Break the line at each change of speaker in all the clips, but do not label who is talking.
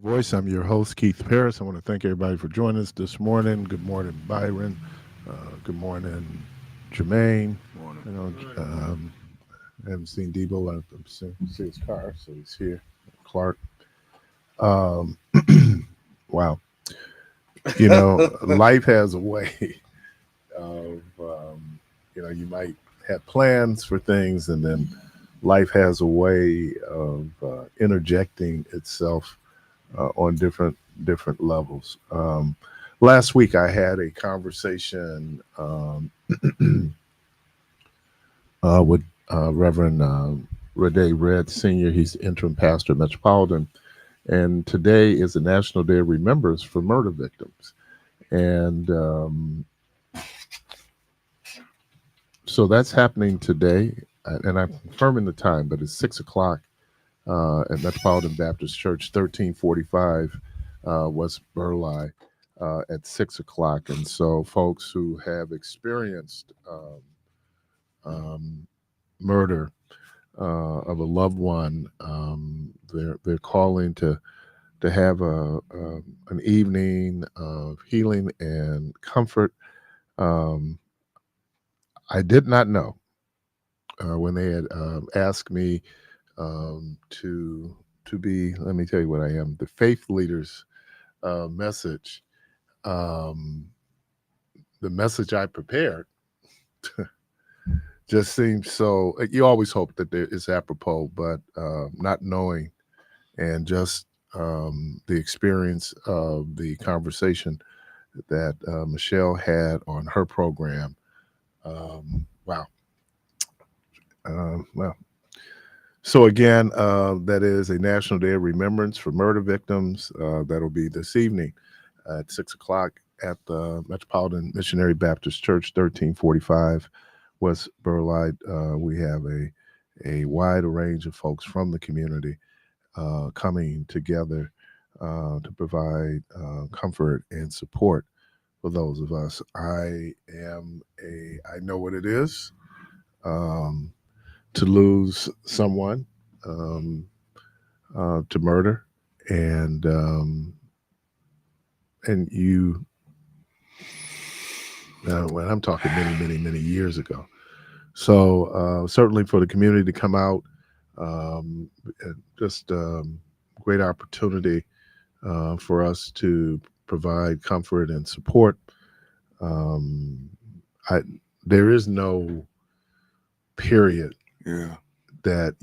Voice. I'm your host, Keith Parris. I want to thank everybody for joining us this morning. Good morning, Byron. Good morning, Jermaine.
Morning.
You know, I haven't seen Debo. I've seen see his car, so he's here. Clark. Um, wow. Life has a way of, you might have plans for things, and then life has a way of interjecting itself on different levels. Last week, I had a conversation with Reverend Rede Red Senior. He's the interim pastor at Metropolitan, and today is the National Day of Remembrance for murder victims. And so that's happening today, and I'm confirming the time, but it's 6 o'clock at Metropolitan Baptist Church, 1345 West Burleigh, at 6 o'clock. And so, folks who have experienced um, murder of a loved one, they're calling to have an evening of healing and comfort. Um, I did not know when they had asked me to be. Let me tell you what I am: the faith leaders message. Um, the message I prepared just seems so. You always hope that there is apropos, but not knowing and just the experience of the conversation that Michelle had on her program. Wow. Well, so again, that is a National Day of Remembrance for murder victims. That'll be this evening at 6 o'clock at the Metropolitan Missionary Baptist Church, 1345 West Burleigh. We have a wide range of folks from the community coming together to provide comfort and support for those of us. I know what it is um, to lose someone, um, to murder, and you. When I'm talking many years ago. So certainly for the community to come out, um, just great opportunity for us to provide comfort and support. Um, I, there is no period
Yeah.
that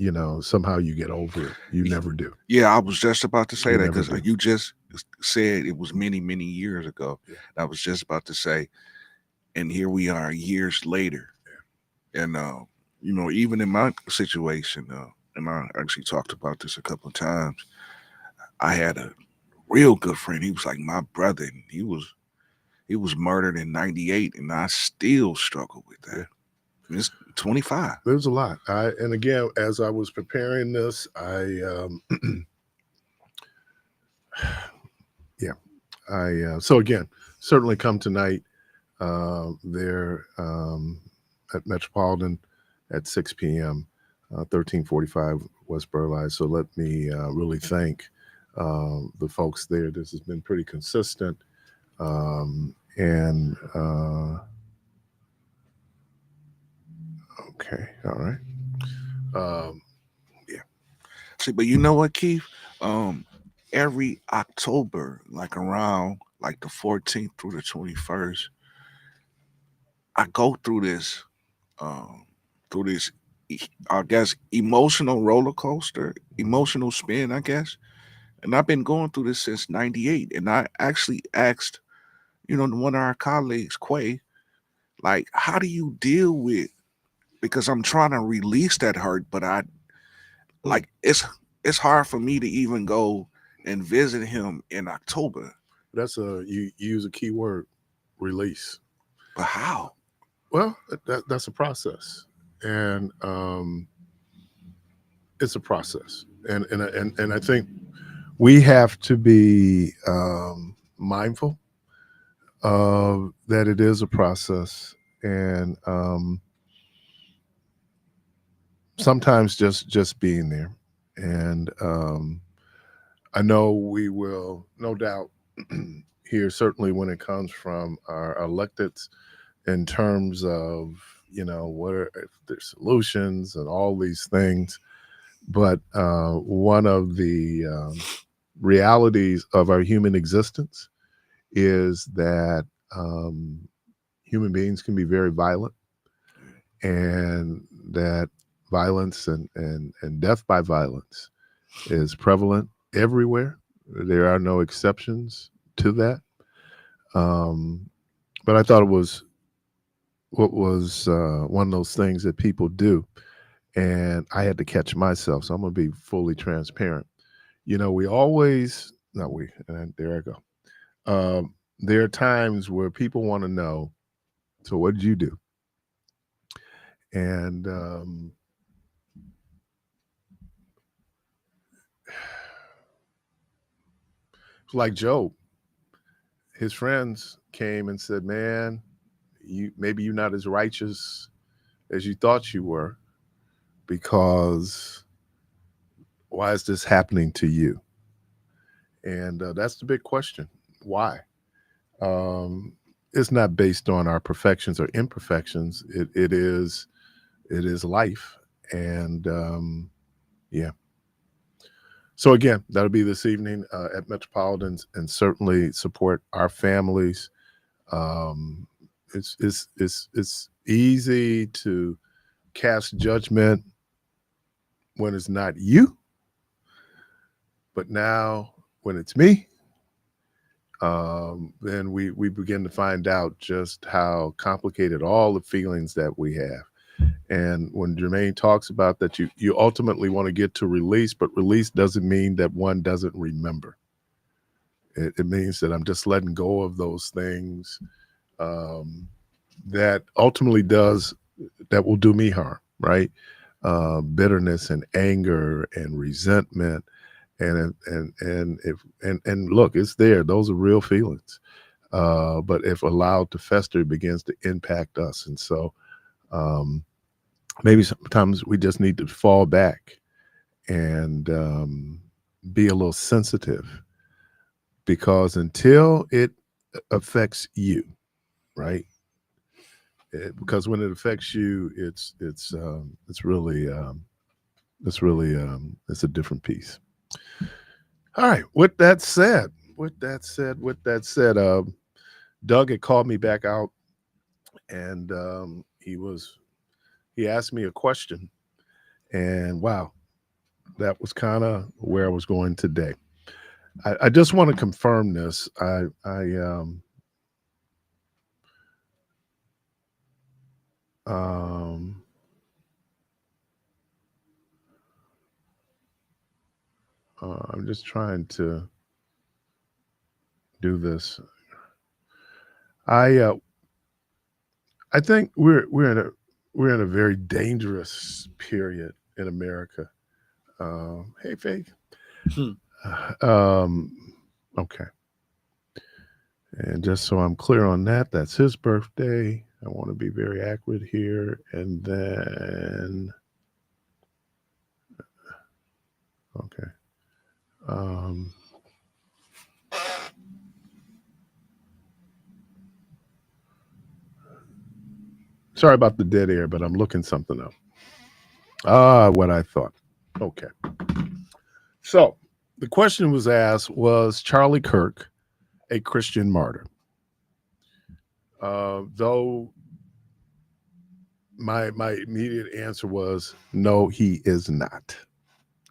somehow you get over it. You never do.
Yeah, I was just about to say
You
that
never
because
do.
you just said it was many years ago.
Yeah.
I was just about to say, and here we are years later. And, even in my situation, and I actually talked about this a couple of times, I had a real good friend. He was like my brother, and he was murdered in '98, and I still struggle with
Yeah.
that. It's 25.
There's a lot. And again, as I was preparing this, yeah, so again, certainly come tonight there at Metropolitan at 6 p.m. 1345 West Burleigh. So let me really thank the folks there. This has been pretty consistent, and okay, all right, yeah,
See, but you know what, Keith? Um, every October, like around like the 14th through the 21st, I go um, through this, I guess, emotional roller coaster, emotional spin, I guess. And I've been going through this since '98. And I actually asked, one of our colleagues, Quay, like, how do you deal with? Because I'm trying to release that hurt, but I
mm,
like it's hard for me to even go and visit him in October.
that's you use a key word, release.
But how?
Well, that's a process, and it's a process, and I think we have to be mindful that it is a process, and sometimes just being there, and I know we will, no doubt, hear certainly when it comes from our electeds in terms of, what are if there's solutions and all these things. But one of the realities of our human existence is that human beings can be very violent, and that violence and death by violence is prevalent everywhere. There are no exceptions to that. Um, but I thought it was what was one of those things that people do, and I had to catch myself. So I'm going to be fully transparent. We always, not we, and there I go. There are times where people want to know, so what did you do? And like Job, his friends came and said, "Man, maybe you're not as righteous as you thought you were, because why is this happening to you?" And that's the big question. Why? Um, it's not based on our perfections or imperfections. It is life, and yeah. So again, that'll be this evening at Metropolitans, and certainly support our families. Um, it's easy to cast judgment when it's not you, but now when it's me, then we begin to find out just how complicated all the feelings that we have. And when Jermaine talks about that, you ultimately want to get to release, but release doesn't mean that one doesn't remember. It means that I'm just letting go of those things um, that ultimately that will do me harm, right? Bitterness and anger and resentment, and look, it's there. Those are real feelings, but if allowed to fester, it begins to impact us. And so um, maybe sometimes we just need to fall back and be a little sensitive, because until it affects you, right? Because when it affects you, it's a different piece. All right. With that said, Doug had called me back out, and he asked me a question, and wow, that was kind of where I was going today. I just want to confirm this. Um, I'm just trying to do this. I uh, I think we're in a very dangerous period in America. Hey, Faith.
Hmm.
Um, okay. And just so I'm clear on that, that's his birthday. I want to be very accurate here. And then, okay. Um, Sorry about the dead air, but I'm looking something up. What I thought. Okay. So the question was asked, was Charlie Kirk a Christian martyr? Though my immediate answer was no, he is not,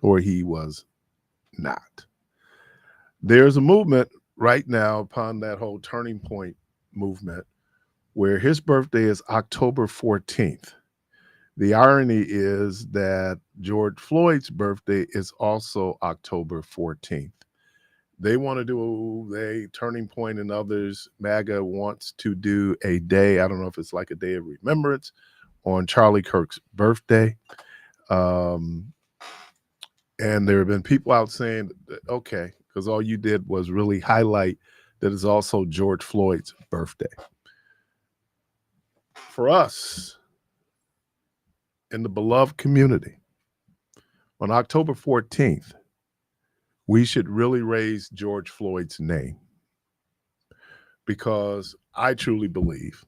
or he was not. There's a movement right now upon that whole turning point movement where his birthday is October 14th. The irony is that George Floyd's birthday is also October 14th. They want to do a turning point, and others, MAGA wants to do a day. I don't know if it's like a day of remembrance on Charlie Kirk's birthday. Um, and there have been people out saying, okay, because all you did was really highlight that it's also George Floyd's birthday. For us in the beloved community, on October 14th, we should really raise George Floyd's name, because I truly believe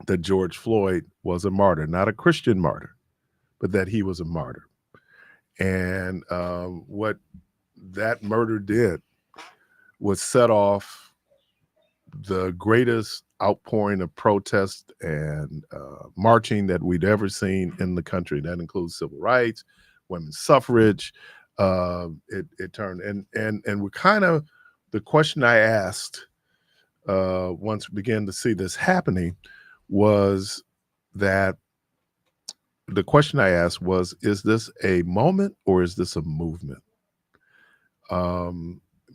that George Floyd was a martyr, not a Christian martyr, but that he was a martyr. And what that murder did was set off the greatest outpouring of protest and marching that we'd ever seen in the country. That includes civil rights, women's suffrage. It turned and we kind of, the question I asked once we began to see this happening was that the question I asked was, is this a moment or is this a movement?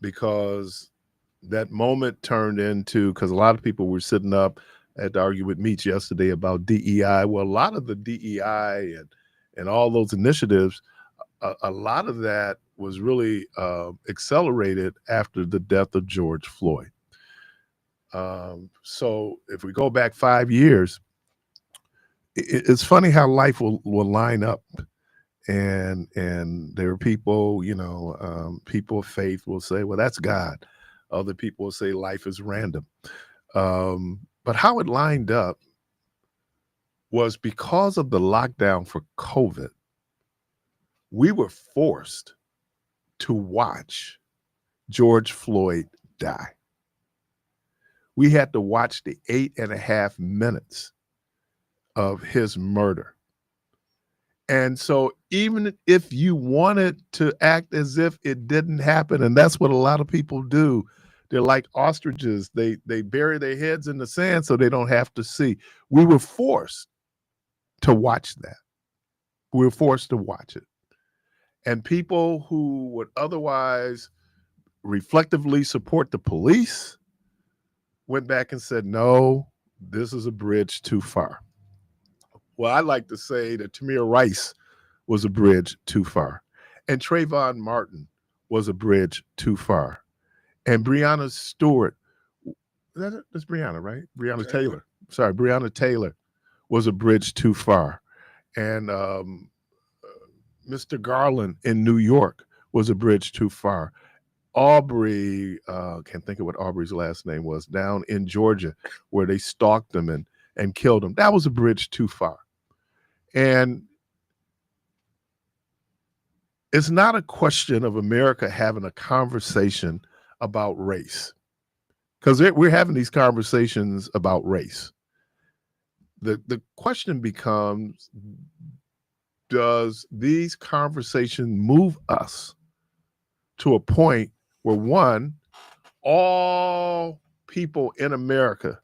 Because that moment turned into, because a lot of people were sitting up, I had to argue with Meach yesterday about DEI. Well, a lot of the DEI and all those initiatives, a lot of that was really accelerated after the death of George Floyd. So if we go back 5 years, it's funny how life will line up. And there are people, people of faith will say, well, that's God. Other people will say life is random. But how it lined up was because of the lockdown for COVID, we were forced to watch George Floyd die. We had to watch the 8.5 minutes of his murder. And so even if you wanted to act as if it didn't happen, and that's what a lot of people do, they're like ostriches. They bury their heads in the sand so they don't have to see. We were forced to watch that. We were forced to watch it. And people who would otherwise reflectively support the police went back and said, no, this is a bridge too far. Well, I like to say that Tamir Rice was a bridge too far. And Trayvon Martin was a bridge too far. And Breonna Stewart, that's Breonna, right? Breonna Taylor. Sorry, Breonna Taylor was a bridge too far. And Mr. Garland in New York was a bridge too far. Aubrey, can't think of what Aubrey's last name was, down in Georgia, where they stalked him and killed him. That was a bridge too far. And it's not a question of America having a conversation about race, because we're having these conversations about race. The question becomes, does these conversations move us to a point where, one, all people in America,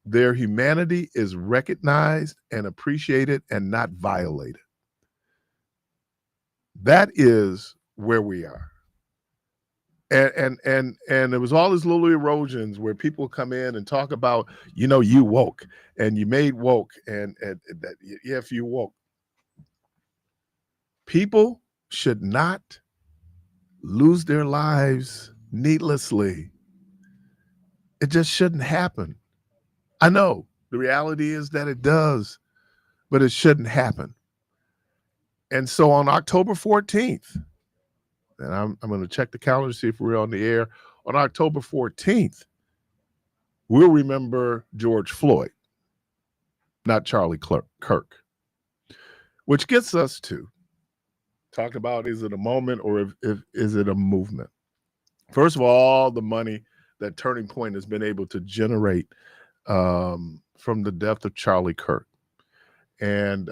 their humanity is recognized and appreciated and not violated? That is where we are. And there was all these little erosions where people come in and talk about, you woke and you made woke and that, if you woke. People should not lose their lives needlessly. It just shouldn't happen. I know the reality is that it does, but it shouldn't happen. And so on October 14th, and I'm going to check the calendar to see if we're on the air. On October 14th, we'll remember George Floyd, not Charlie Kirk, which gets us to talk about, is it a moment or if is it a movement? First of all the money that Turning Point has been able to generate from the death of Charlie Kirk. And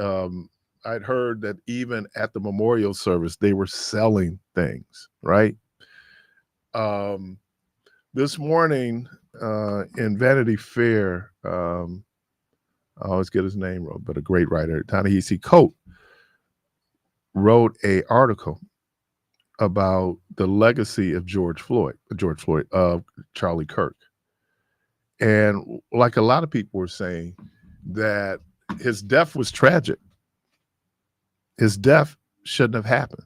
I'd heard that even at the memorial service, they were selling things, right? This morning in Vanity Fair, I always get his name wrong, but a great writer, Ta-Nehisi Coates, wrote an article about the legacy of Charlie Kirk. And like a lot of people were saying, that his death was tragic. His death shouldn't have happened.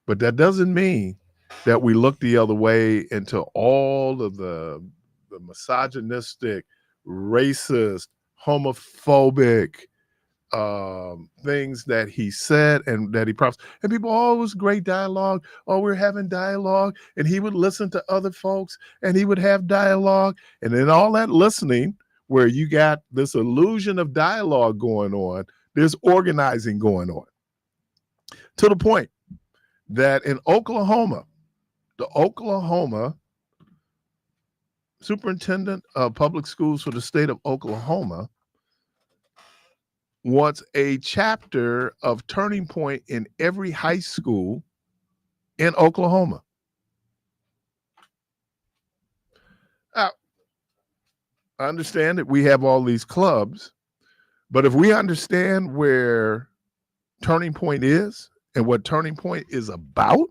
But that doesn't mean that we look the other way into all of the misogynistic, racist, homophobic things that he said and that he promised. And people, oh, it was great dialogue. Oh, we're having dialogue. And he would listen to other folks and he would have dialogue. And then all that listening, where you got this illusion of dialogue going on, there's organizing going on. To the point that in Oklahoma, the Oklahoma superintendent of public schools for the state of Oklahoma wants a chapter of Turning Point in every high school in Oklahoma. Now, I understand that we have all these clubs, but if we understand where Turning Point is and what Turning Point is about,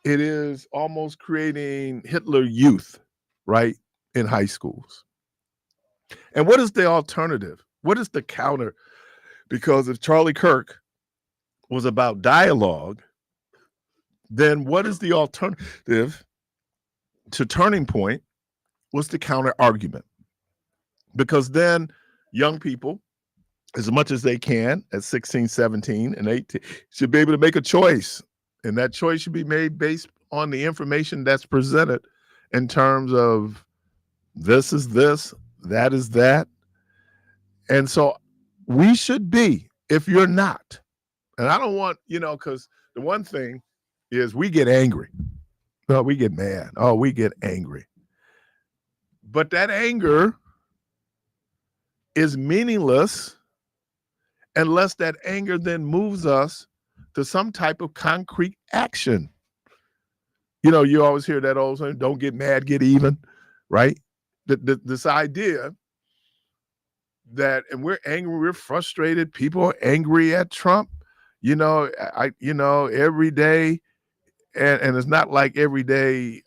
it is almost creating Hitler Youth, right, in high schools. And what is the alternative? What is the counter? Because if Charlie Kirk was about dialogue, then what is the alternative to Turning Point? What's the counter argument? Because then young people, as much as they can at 16, 17, and 18, should be able to make a choice. And that choice should be made based on the information that's presented in terms of this is this, that is that. And so we should be, if you're not, and I don't want, because the one thing is we get angry. Oh, we get mad. Oh, we get angry. But that anger is meaningless unless that anger then moves us to some type of concrete action. You always hear that old saying, don't get mad, get even, right? This idea that, and we're angry, we're frustrated, people are angry at Trump, every day. And it's not like every day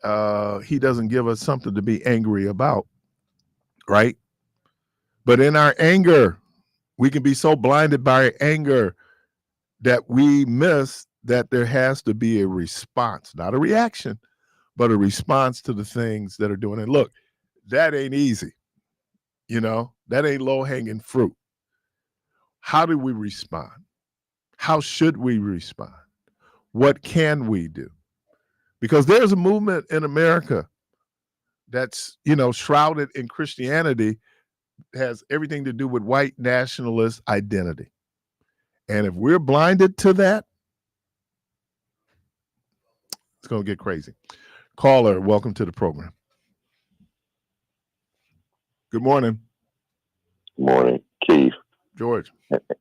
he doesn't give us something to be angry about, right? But in our anger, we can be so blinded by our anger that we miss that there has to be a response, not a reaction, but a response to the things that are doing it. Look, that ain't easy. That ain't low-hanging fruit. How do we respond? How should we respond? What can we do? Because there's a movement in America that's, shrouded in Christianity, has everything to do with white nationalist identity. And if we're blinded to that, it's going to get crazy. Caller, welcome to the program. Good morning.
Morning, Keith.
George.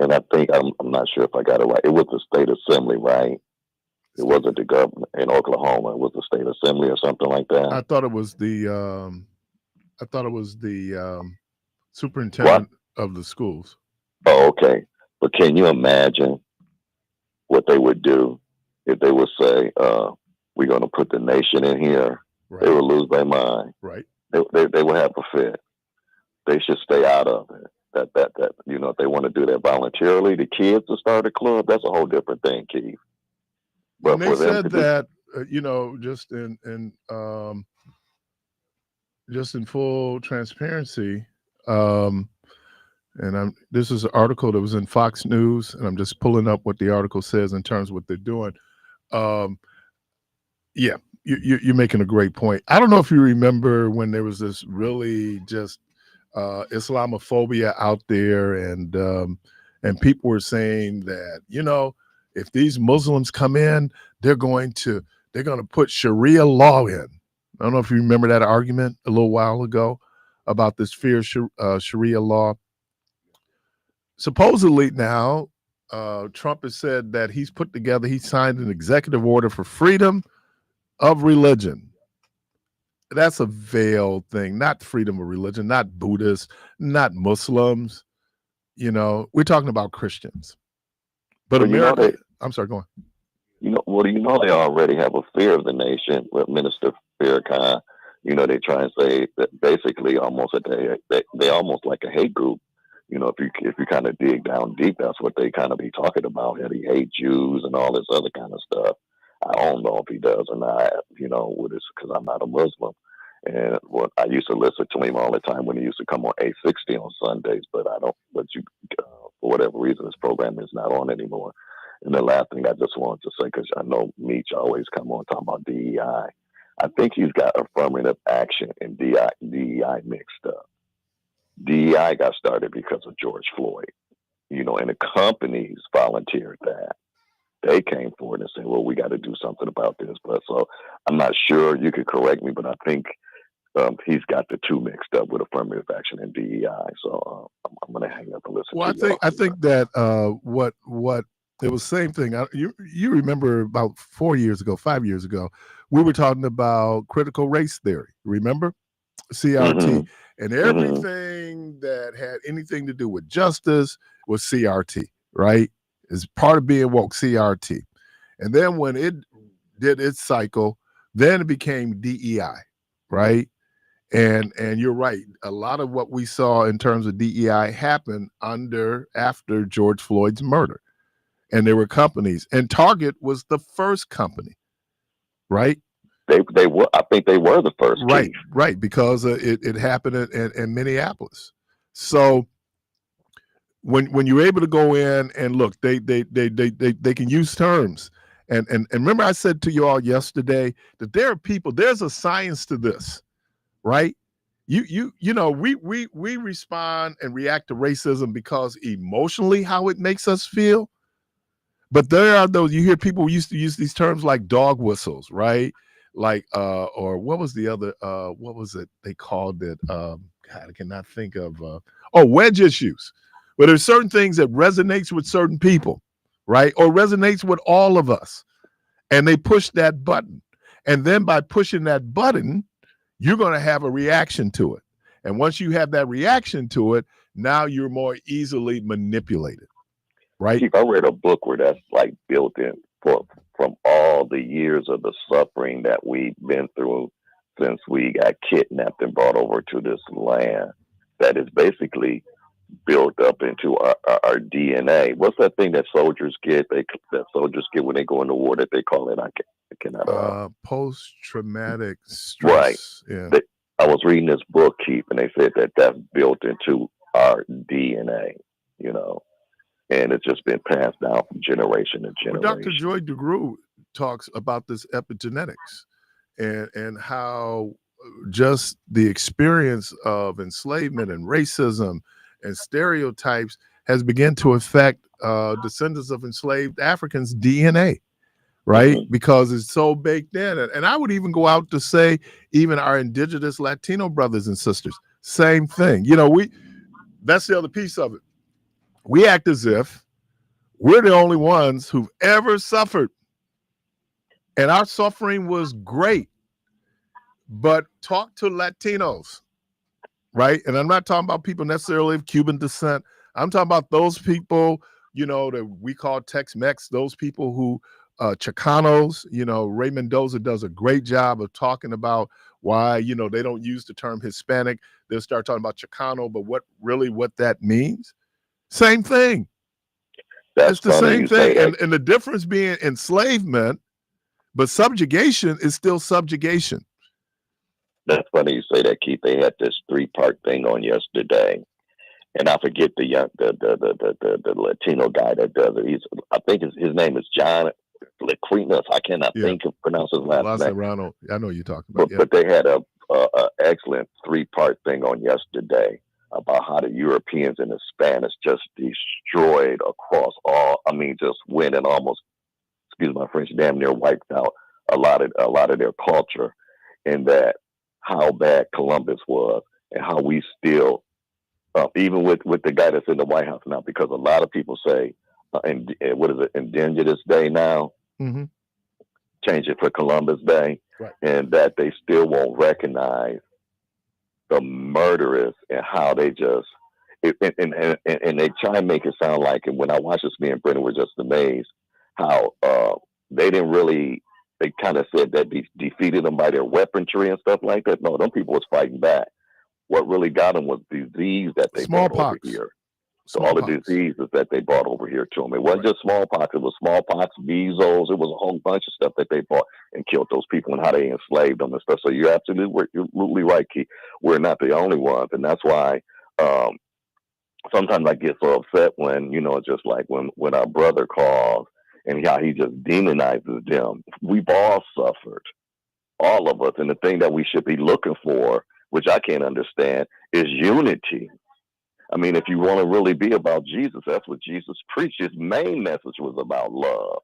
And I think I'm not sure if I got it right. It was the state assembly, right? It wasn't the government in Oklahoma. It was the state assembly or something like that.
I thought it was the superintendent of the schools.
Oh, okay. But can you imagine what they would do if they would say, we're going to put the nation in here? Right. They would lose their mind.
Right.
They would have a fit. They should stay out of it. That if they want to do that voluntarily, the kids to start a club, that's a whole different thing, Keith.
But and they said that, just in full transparency, and this is an article that was in Fox News, and I'm just pulling up what the article says in terms of what they're doing. You're making a great point. I don't know if you remember when there was this really just Islamophobia out there, and people were saying that, if these Muslims come in, they're going to put Sharia law in. I don't know if you remember that argument a little while ago about this fear Sharia law. Supposedly now, Trump has said that he signed an executive order for freedom of religion. That's a veiled thing, not freedom of religion, not Buddhists, not Muslims. We're talking about Christians. But America, I'm sorry, go on.
They already have a fear of the nation with Minister Farrakhan. They try and say that basically almost they almost like a hate group. If you kind of dig down deep, that's what they kind of be talking about. That he hate Jews and all this other kind of stuff. I don't know if he does or not, with this, because I'm not a Muslim. And I used to listen to him all the time when he used to come on 860 on Sundays, but I don't, for whatever reason, this program is not on anymore. And the last thing I just wanted to say, because I know Meech always come on talking about DEI. I think he's got affirmative action and DEI mixed up. DEI got started because of George Floyd, and the companies volunteered that. They came forward and said, well, we got to do something about this. But so I'm not sure, you could correct me, but I think he's got the two mixed up with affirmative action and DEI. So I'm going to hang up and listen
Well,
to
I think that what it was same thing. You remember about 5 years ago, we were talking about critical race theory. Remember? CRT. And everything that had anything to do with justice was CRT, right? It's part of being woke, CRT. And then when it did its cycle, then it became DEI, right? And you're right. A lot of what we saw in terms of DEI happened after George Floyd's murder. And there were companies, and Target was the first company, right?
They were. I think they were the first.
Right, right, because it happened in Minneapolis. So when you're able to go in and look, they can use terms. And remember, I said to you all yesterday that there are people. There's a science to this, right? We respond and react to racism because emotionally how it makes us feel. But there are those, you hear people used to use these terms like dog whistles, right? Like or what was the other what was it they called it? God, I cannot think of wedge issues. But there's certain things that resonates with certain people, right? Or resonates with all of us. And they push that button. And then by pushing that button, you're going to have a reaction to it. And once you have that reaction to it, now you're more easily manipulated. Right.
Chief, I read a book where that's like built in from all the years of the suffering that we've been through since we got kidnapped and brought over to this land. That is basically built up into our DNA. What's that thing that soldiers get? That soldiers get when they go into war that they call it? I cannot.
Post-traumatic stress.
Right.
Yeah.
I was reading this book, Keith, and they said that that's built into our DNA. And it's just been passed down from generation to generation.
Well, Dr. Joy DeGruy talks about this epigenetics and how just the experience of enslavement and racism and stereotypes has begun to affect descendants of enslaved Africans' DNA, right? Mm-hmm. Because it's so baked in. And I would even go out to say even our indigenous Latino brothers and sisters, same thing. That's the other piece of it. We act as if we're the only ones who've ever suffered. And our suffering was great. But talk to Latinos, right? And I'm not talking about people necessarily of Cuban descent. I'm talking about those people, that we call Tex-Mex, those people who, Chicanos, Ray Mendoza does a great job of talking about why, they don't use the term Hispanic. They'll start talking about Chicano, but what that means. Same thing. It's the same thing. And the difference being enslavement, but subjugation is still subjugation.
That's funny you say that, Keith. They had this 3-part thing on yesterday. And I forget the Latino guy that does it. I think his name is John Laquinas. I cannot pronounce his last name.
Serrano. I know you're talking about.
But they had a excellent 3-part thing on yesterday about how the Europeans and the Spanish just destroyed across just went and almost, excuse my French, damn near wiped out a lot of their culture, and that how bad Columbus was and how we still, even with the guy that's in the White House now, because a lot of people say, and what is it, Indigenous Day now?
Mm-hmm.
Change it for Columbus Day,
right.
And that they still won't recognize the murderers and how they just and they try and make it sound like, and when I watched this, me and Brendan were just amazed how they didn't really. They kind of said that they defeated them by their weaponry and stuff like that. No, them people was fighting back. What really got them was disease that they brought over here. So all the diseases that they brought over here to them. It wasn't just smallpox. It was smallpox, measles. It was a whole bunch of stuff that they brought and killed those people and how they enslaved them and stuff. So you're absolutely right, Keith. We're not the only ones. And that's why sometimes I get so upset when, it's just like when our brother calls and how he just demonizes them. We've all suffered, all of us. And the thing that we should be looking for, which I can't understand, is unity. I mean, if you want to really be about Jesus, that's what Jesus preached. His main message was about love,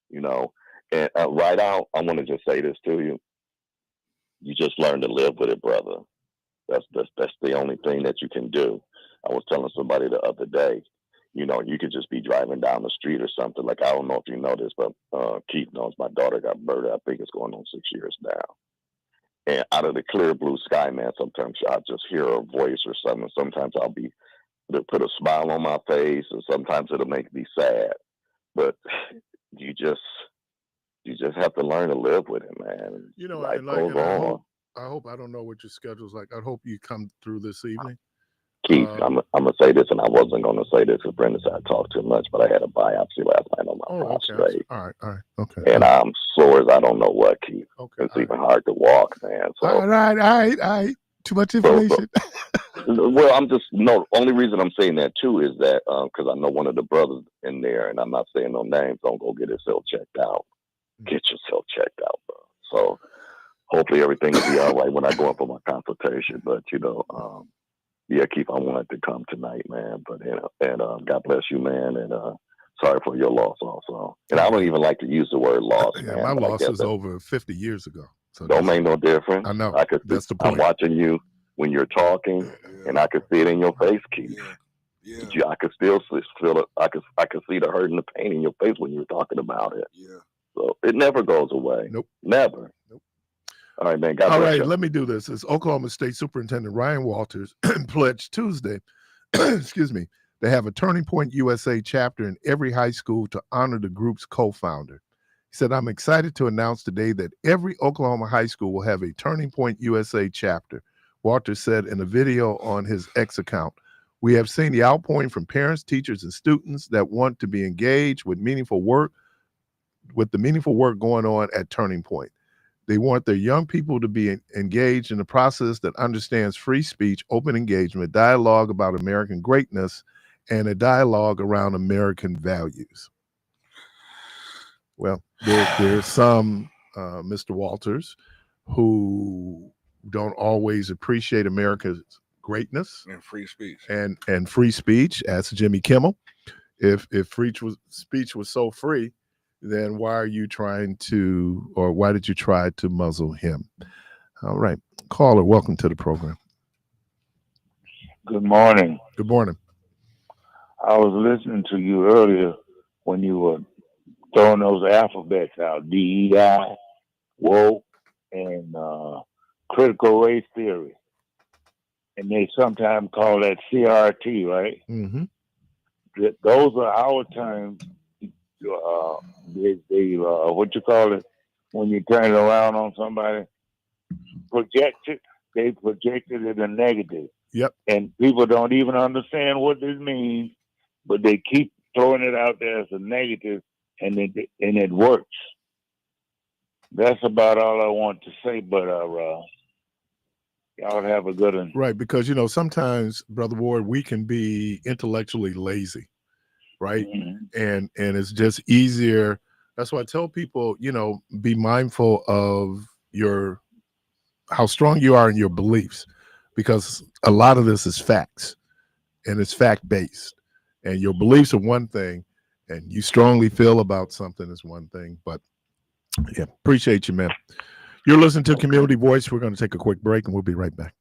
you know. And right out, I want to just say this to you. You just learn to live with it, brother. That's the only thing that you can do. I was telling somebody the other day, you could just be driving down the street or something. Like, I don't know if you know this, but Keith knows my daughter got murdered. I think it's going on 6 years now. And out of the clear blue sky, man, sometimes I'll just hear a voice or something. Sometimes it'll put a smile on my face, and sometimes it'll make me sad. But you just have to learn to live with it, man. Life
And
goes on.
I hope, I don't know what your schedule's like. I hope you come through this evening.
Keith, I'm gonna say this, and I wasn't gonna say this because Brenda said I talked too much, but I had a biopsy last night on my prostate.
Okay. All right. Okay.
And I'm sore as I don't know what, Keith.
Okay.
It's even hard to walk, man. So
all right. Too much information.
Well, only reason I'm saying that too is that because I know one of the brothers in there, and I'm not saying no names. Don't go get yourself checked out. Get yourself checked out, bro. So hopefully everything will be all right when I go in for my consultation. But yeah, Keith, I wanted to come tonight, man. But and God bless you, man. And sorry for your loss, also. And I don't even like to use the word loss,
Yeah,
man.
my loss is over 50 years ago. So
don't make no difference.
I know.
That's
the point.
I'm watching you when you're talking, and I can see it in your face, Keith. Yeah. I could still feel it. I could see the hurt and the pain in your face when you're talking about it.
Yeah.
So it never goes away.
Nope.
Never.
Nope.
All right, man. God bless you.
Let me do this. It's Oklahoma State Superintendent Ryan Walters pledged Tuesday, excuse me, to have a Turning Point USA chapter in every high school to honor the group's co-founder. He said, "I'm excited to announce today that every Oklahoma high school will have a Turning Point USA chapter." Walters said in a video on his X account, "We have seen the outpouring from parents, teachers, and students that want to be engaged with the meaningful work going on at Turning Point. They want their young people to be engaged in a process that understands free speech, open engagement, dialogue about American greatness, and a dialogue around American values." Well, there's some, Mr. Walters, who don't always appreciate America's greatness
and free speech.
And free speech. Ask Jimmy Kimmel. If speech was so free, then why did you try to muzzle him? All right. Caller, welcome to the program.
Good morning.
Good morning.
I was listening to you earlier when you were throwing those alphabets out, DEI, woke, and critical race theory. And they sometimes call that CRT, right?
Mm-hmm.
Those are our terms. What you call it when you turn it around on somebody? They projected it a negative.
Yep.
And people don't even understand what this means, but they keep throwing it out there as a negative, and it works. That's about all I want to say, but y'all have a good one.
Right, because sometimes, Brother Ward, we can be intellectually lazy, right?
Mm-hmm.
And it's just easier. That's why I tell people, be mindful of how strong you are in your beliefs, because a lot of this is facts, and it's fact-based. And your beliefs are one thing, and you strongly feel about something is one thing. But yeah, appreciate you, man. You're listening to Community Voice. We're going to take a quick break, and we'll be right back.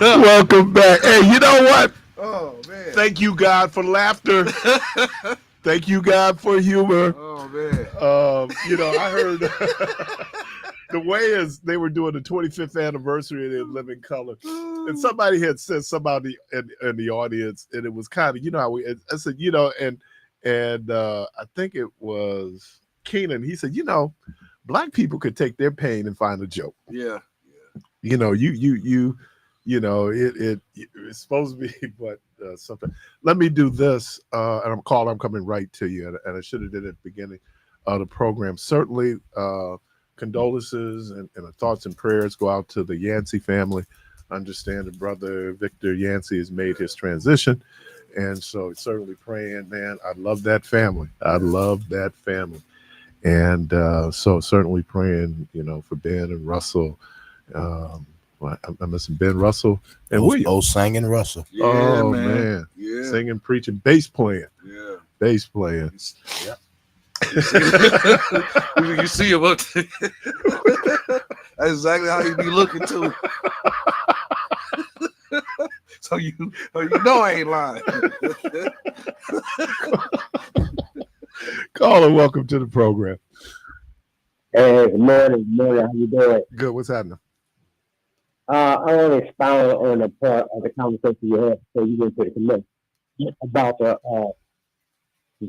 Welcome back. Hey, you know what?
Oh man.
Thank you, God, for laughter. Thank you, God, for humor.
Oh man.
I heard the way is they were doing the 25th anniversary of In Living Color, and somebody had said somebody in the audience, and it was kind of how I said and I think it was Keenan. He said black people could take their pain and find a joke.
Yeah.
It's supposed to be, but something. Let me do this, and I'm coming right to you, and I should have did it at the beginning of the program. Certainly, condolences and thoughts and prayers go out to the Yancey family. I understand that Brother Victor Yancey has made his transition, and so certainly praying, man. I love that family. And so certainly praying, for Ben and Russell. I'm missing Ben Russell and William.
Oh, singing Russell.
Yeah,
Oh
man.
Yeah. Singing, preaching, bass playing.
Yeah.
Bass playing.
Yeah. You see him up there. That's exactly how you be looking too. So you know I ain't lying.
Caller, welcome to the program.
Hey, good morning. How you doing?
Good. What's happening?
I want to expound on a part of the conversation you had before you went to the committee about the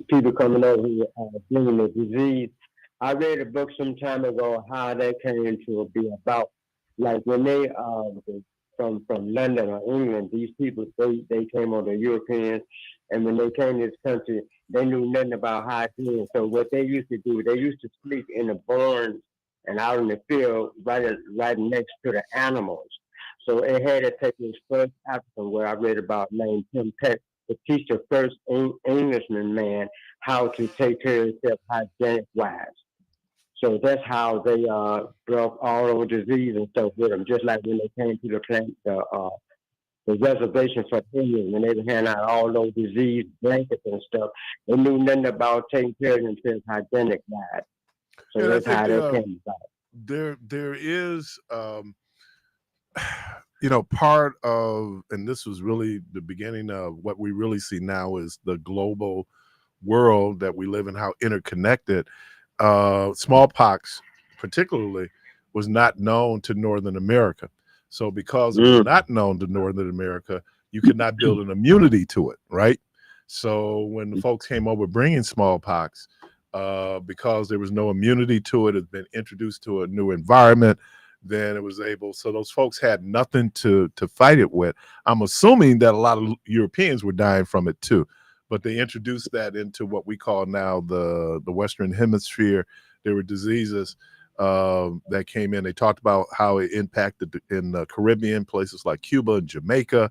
people coming over here bringing the disease. I read a book some time ago how that came to be about. Like when they from London or England, these people they came over, the Europeans, and when they came to this country, they knew nothing about hygiene. So what they used to do, they used to sleep in the barns and out in the field right next to the animals. So it had to take this first African, where I read about, named Tim Peck, to teach the first Englishman man how to take care of himself hygienic wise. So that's how they brought all those disease and stuff with them. Just like when they came to the reservation for Indians, when they were handing out all those disease blankets and stuff, they knew nothing about taking care of themselves hygienic wise. So
And
that's how that came about.
There is part of, and this was really the beginning of what we really see now is the global world that we live in, how interconnected. Smallpox particularly was not known to Northern America. So because it was not known to Northern America, you could not build an immunity to it, right? So when the folks came over bringing smallpox, because there was no immunity to it, it's been introduced to a new environment, then it was able, so those folks had nothing to fight it with. I'm assuming that a lot of Europeans were dying from it too, but they introduced that into what we call now the Western Hemisphere. There were diseases that came in. They talked about how it impacted in the Caribbean, places like Cuba and Jamaica,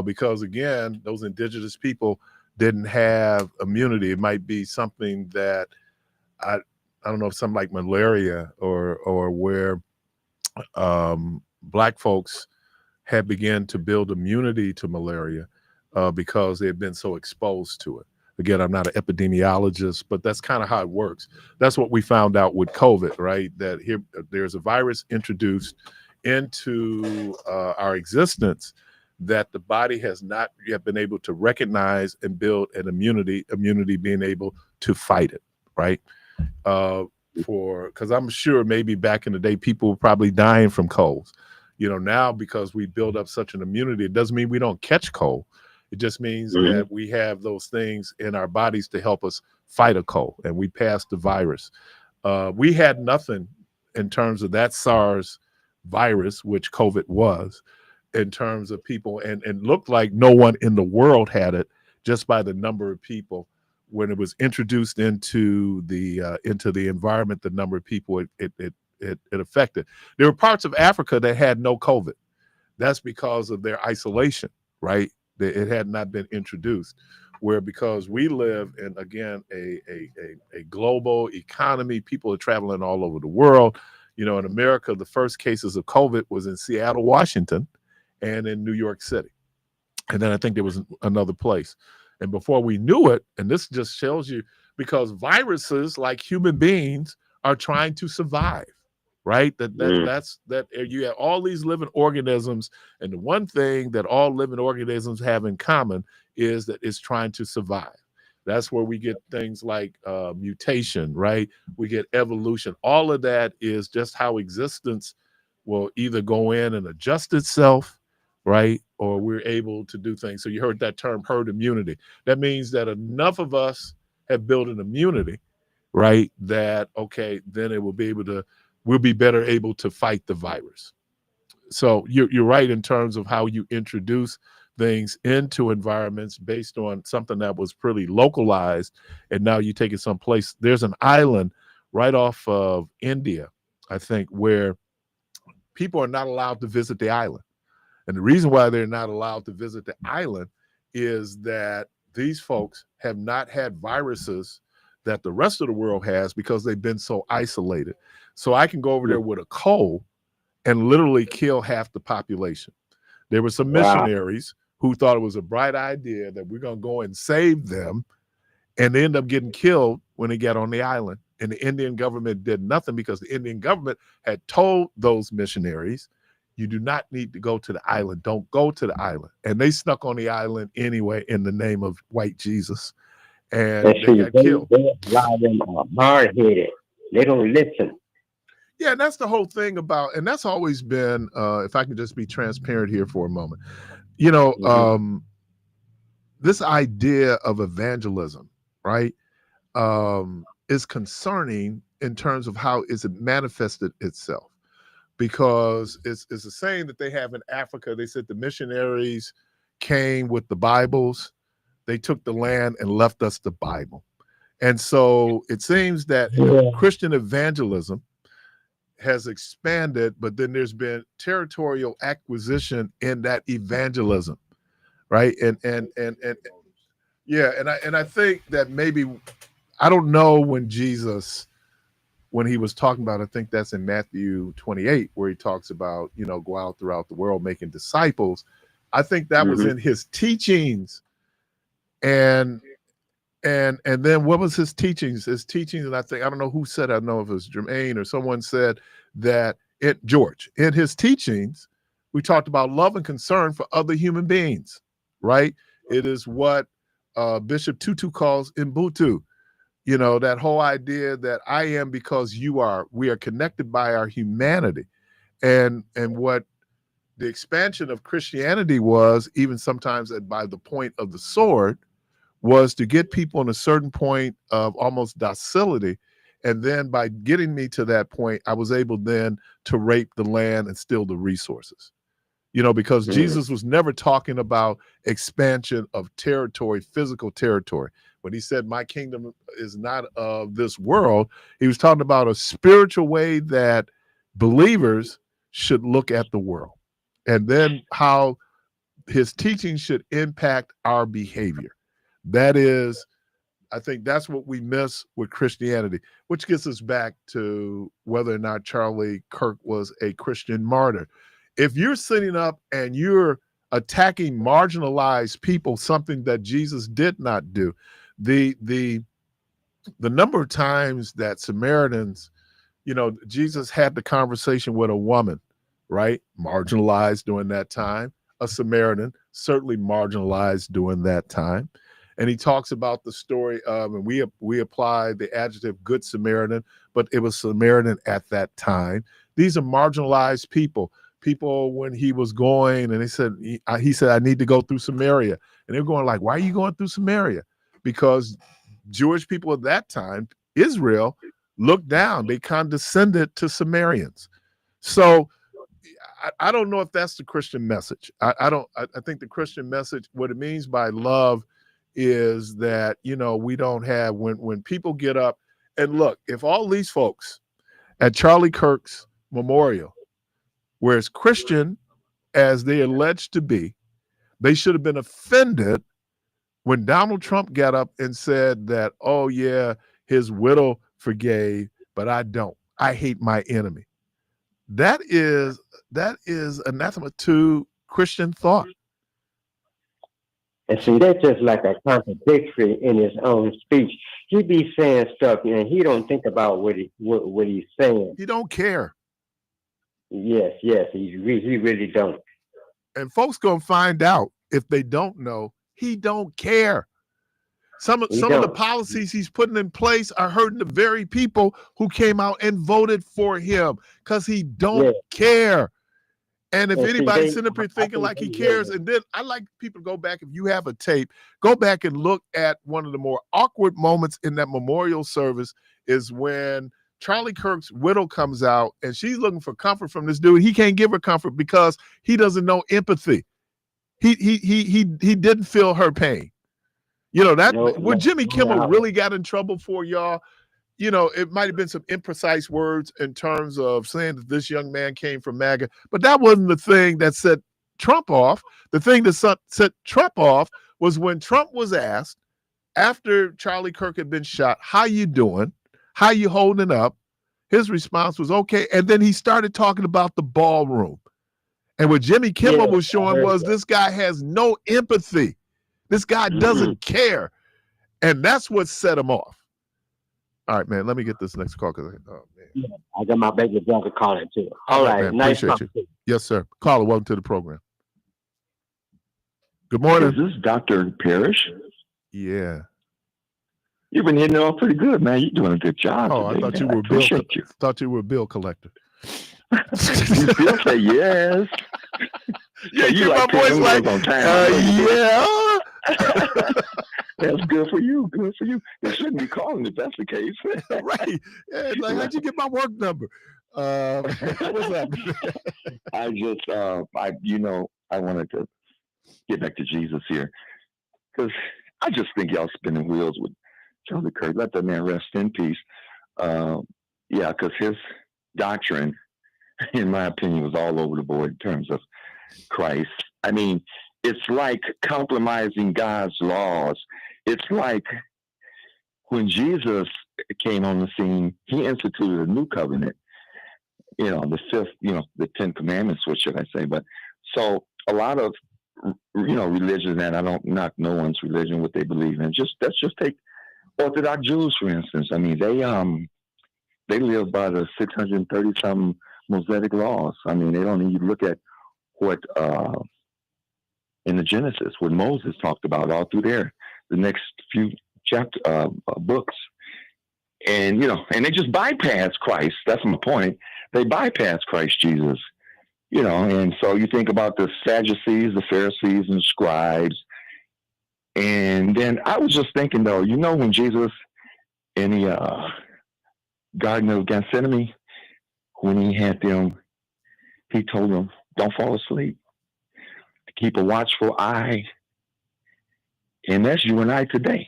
because again, those indigenous people didn't have immunity. It might be something that I don't know, if something like malaria or where Black folks had begun to build immunity to malaria because they had been so exposed to it. Again, I'm not an epidemiologist, but that's kind of how it works. That's what we found out with COVID, right? That here there's a virus introduced into our existence that the body has not yet been able to recognize and build an immunity being able to fight it, right? Because I'm sure maybe back in the day, people were probably dying from colds. Now because we build up such an immunity, it doesn't mean we don't catch cold. It just means that we have those things in our bodies to help us fight a cold, and we pass the virus. We had nothing in terms of that SARS virus, which COVID was, in terms of people, and looked like no one in the world had it just by the number of people. When it was introduced into the environment, the number of people it affected. There were parts of Africa that had no COVID. That's because of their isolation, right? It had not been introduced. Where because we live in, again, a global economy, people are traveling all over the world. In America, the first cases of COVID was in Seattle, Washington, and in New York City. And then I think there was another place. And before we knew it, and this just shows you, because viruses, like human beings, are trying to survive. right? That's you have all these living organisms, and the one thing that all living organisms have in common is that it's trying to survive. That's where we get things like mutation, right? We get evolution. All of that is just how existence will either go in and adjust itself, right? Or we're able to do things. So you heard that term herd immunity. That means that enough of us have built an immunity, right? That, okay, then it will be able to, we'll be better able to fight the virus. So you're right in terms of how you introduce things into environments based on something that was pretty localized, and now you take it someplace. There's an island right off of India, I think, where people are not allowed to visit the island. And the reason why they're not allowed to visit the island is that these folks have not had viruses that the rest of the world has because they've been so isolated. So I can go over there with a cold and literally kill half the population. There were some missionaries who thought it was a bright idea that we're going to go and save them, and they end up getting killed when they get on the island. And the Indian government did nothing because the Indian government had told those missionaries, you do not need to go to the island. Don't go to the island. And they snuck on the island anyway in the name of white Jesus. And they got killed.
A lot of them are hard-headed. They don't listen.
Yeah, and that's the whole thing about, and that's always been, if I can just be transparent here for a moment, you know, this idea of evangelism, right, is concerning in terms of how is it manifested itself. Because it's a saying that they have in Africa. They said the missionaries came with the Bibles, they took the land and left us the Bible. And so it seems that Christian evangelism has expanded, but then there's been territorial acquisition in that evangelism, right? And yeah, and I think that maybe, I don't know when Jesus, when he was talking about, I think that's in Matthew 28, where he talks about, you know, go out throughout the world making disciples. I think that was in his teachings. And then what was his teachings? His teachings, and I don't know who said, I don't know if it was Jermaine or someone said that George, in his teachings, we talked about love and concern for other human beings, right? It is what Bishop Tutu calls Ubuntu. You know, that whole idea that I am because you are, we are connected by our humanity. And what the expansion of Christianity was, even sometimes by the point of the sword, was to get people in a certain point of almost docility. And then by getting me to that point, I was able then to rape the land and steal the resources. You know, because Jesus was never talking about expansion of territory, physical territory. When he said, my kingdom is not of this world, he was talking about a spiritual way that believers should look at the world. And then how his teaching should impact our behavior. That is, I think that's what we miss with Christianity, which gets us back to whether or not Charlie Kirk was a Christian martyr. If you're sitting up and you're attacking marginalized people, something that Jesus did not do, the number of times that Samaritans, you know, Jesus had the conversation with a woman, right? Marginalized during that time. A Samaritan, certainly marginalized during that time. And he talks about the story of, and we apply the adjective good Samaritan, but it was Samaritan at that time. These are marginalized people. People, when he was going, and he said, I need to go through Samaria. And they're going like, why are you going through Samaria? Because Jewish people at that time, Israel, looked down. They condescended to Samaritans. So I don't know if that's the Christian message. I think the Christian message, what it means by love is that, you know, we don't have, when people get up and look, if all these folks at Charlie Kirk's memorial were as Christian as they alleged to be, they should have been offended when Donald Trump got up and said that, oh yeah, his widow forgave, but I don't. I hate my enemy. That is anathema to Christian thought.
And see, that's just like a contradictory in his own speech. He be saying stuff and he don't think about what he's saying.
He don't care.
Yes, he really don't.
And folks gonna find out if they don't know. He don't care. Some of the policies he's putting in place are hurting the very people who came out and voted for him because he don't care. And if anybody's sitting up here thinking like he cares, and then I like people to go back, if you have a tape, go back and look at one of the more awkward moments in that memorial service is when Charlie Kirk's widow comes out and she's looking for comfort from this dude. He can't give her comfort because he doesn't know empathy. He didn't feel her pain. You know, that what Jimmy Kimmel really got in trouble for, y'all. You know, it might have been some imprecise words in terms of saying that this young man came from MAGA, but that wasn't the thing that set Trump off. The thing that set Trump off was when Trump was asked after Charlie Kirk had been shot, how you doing? How you holding up? His response was okay. And then he started talking about the ballroom. And what Jimmy Kimmel was showing was this guy has no empathy. This guy doesn't care. And that's what set him off. All right, man, let me get this next call.
I got my baby brother calling too. All right,
man,
nice
appreciate you. Yes, sir. Caller, welcome to the program. Good morning.
Is this Dr. Parris?
Yeah.
You've been hitting it off pretty good, man. You're doing a good job.
Oh,
today,
I thought
man.
you were
I appreciate you.
Thought you were a bill collector.
You still say yes.
Yeah,
you
my
like
voice like,
on time.
yeah.
That's good for you. Good for you. You shouldn't be calling if that's the case.
Right. Yeah, like, how'd you get my work number? What's up?
I just, I wanted to get back to Jesus here because I just think y'all spinning wheels with Charlie Kirk. Let that man rest in peace. Because his doctrine, in my opinion, was all over the board in terms of Christ. I mean, it's like compromising God's laws. It's like when Jesus came on the scene, he instituted a new covenant, the fifth, the 10 commandments, what should I say? But so a lot of, religion, and I don't knock no one's religion, what they believe in. Let's just take Orthodox Jews, for instance. I mean, they live by the 630-something Mosaic laws. I mean, they don't even look at what in the Genesis, what Moses talked about all through there, the next few books. And, and they just bypass Christ. That's my point. They bypass Christ Jesus, and so you think about the Sadducees, the Pharisees, and the scribes. And then I was just thinking, though, when Jesus in the Garden of Gethsemane, when he had them, he told them, don't fall asleep. Keep a watchful eye. And that's you and I today.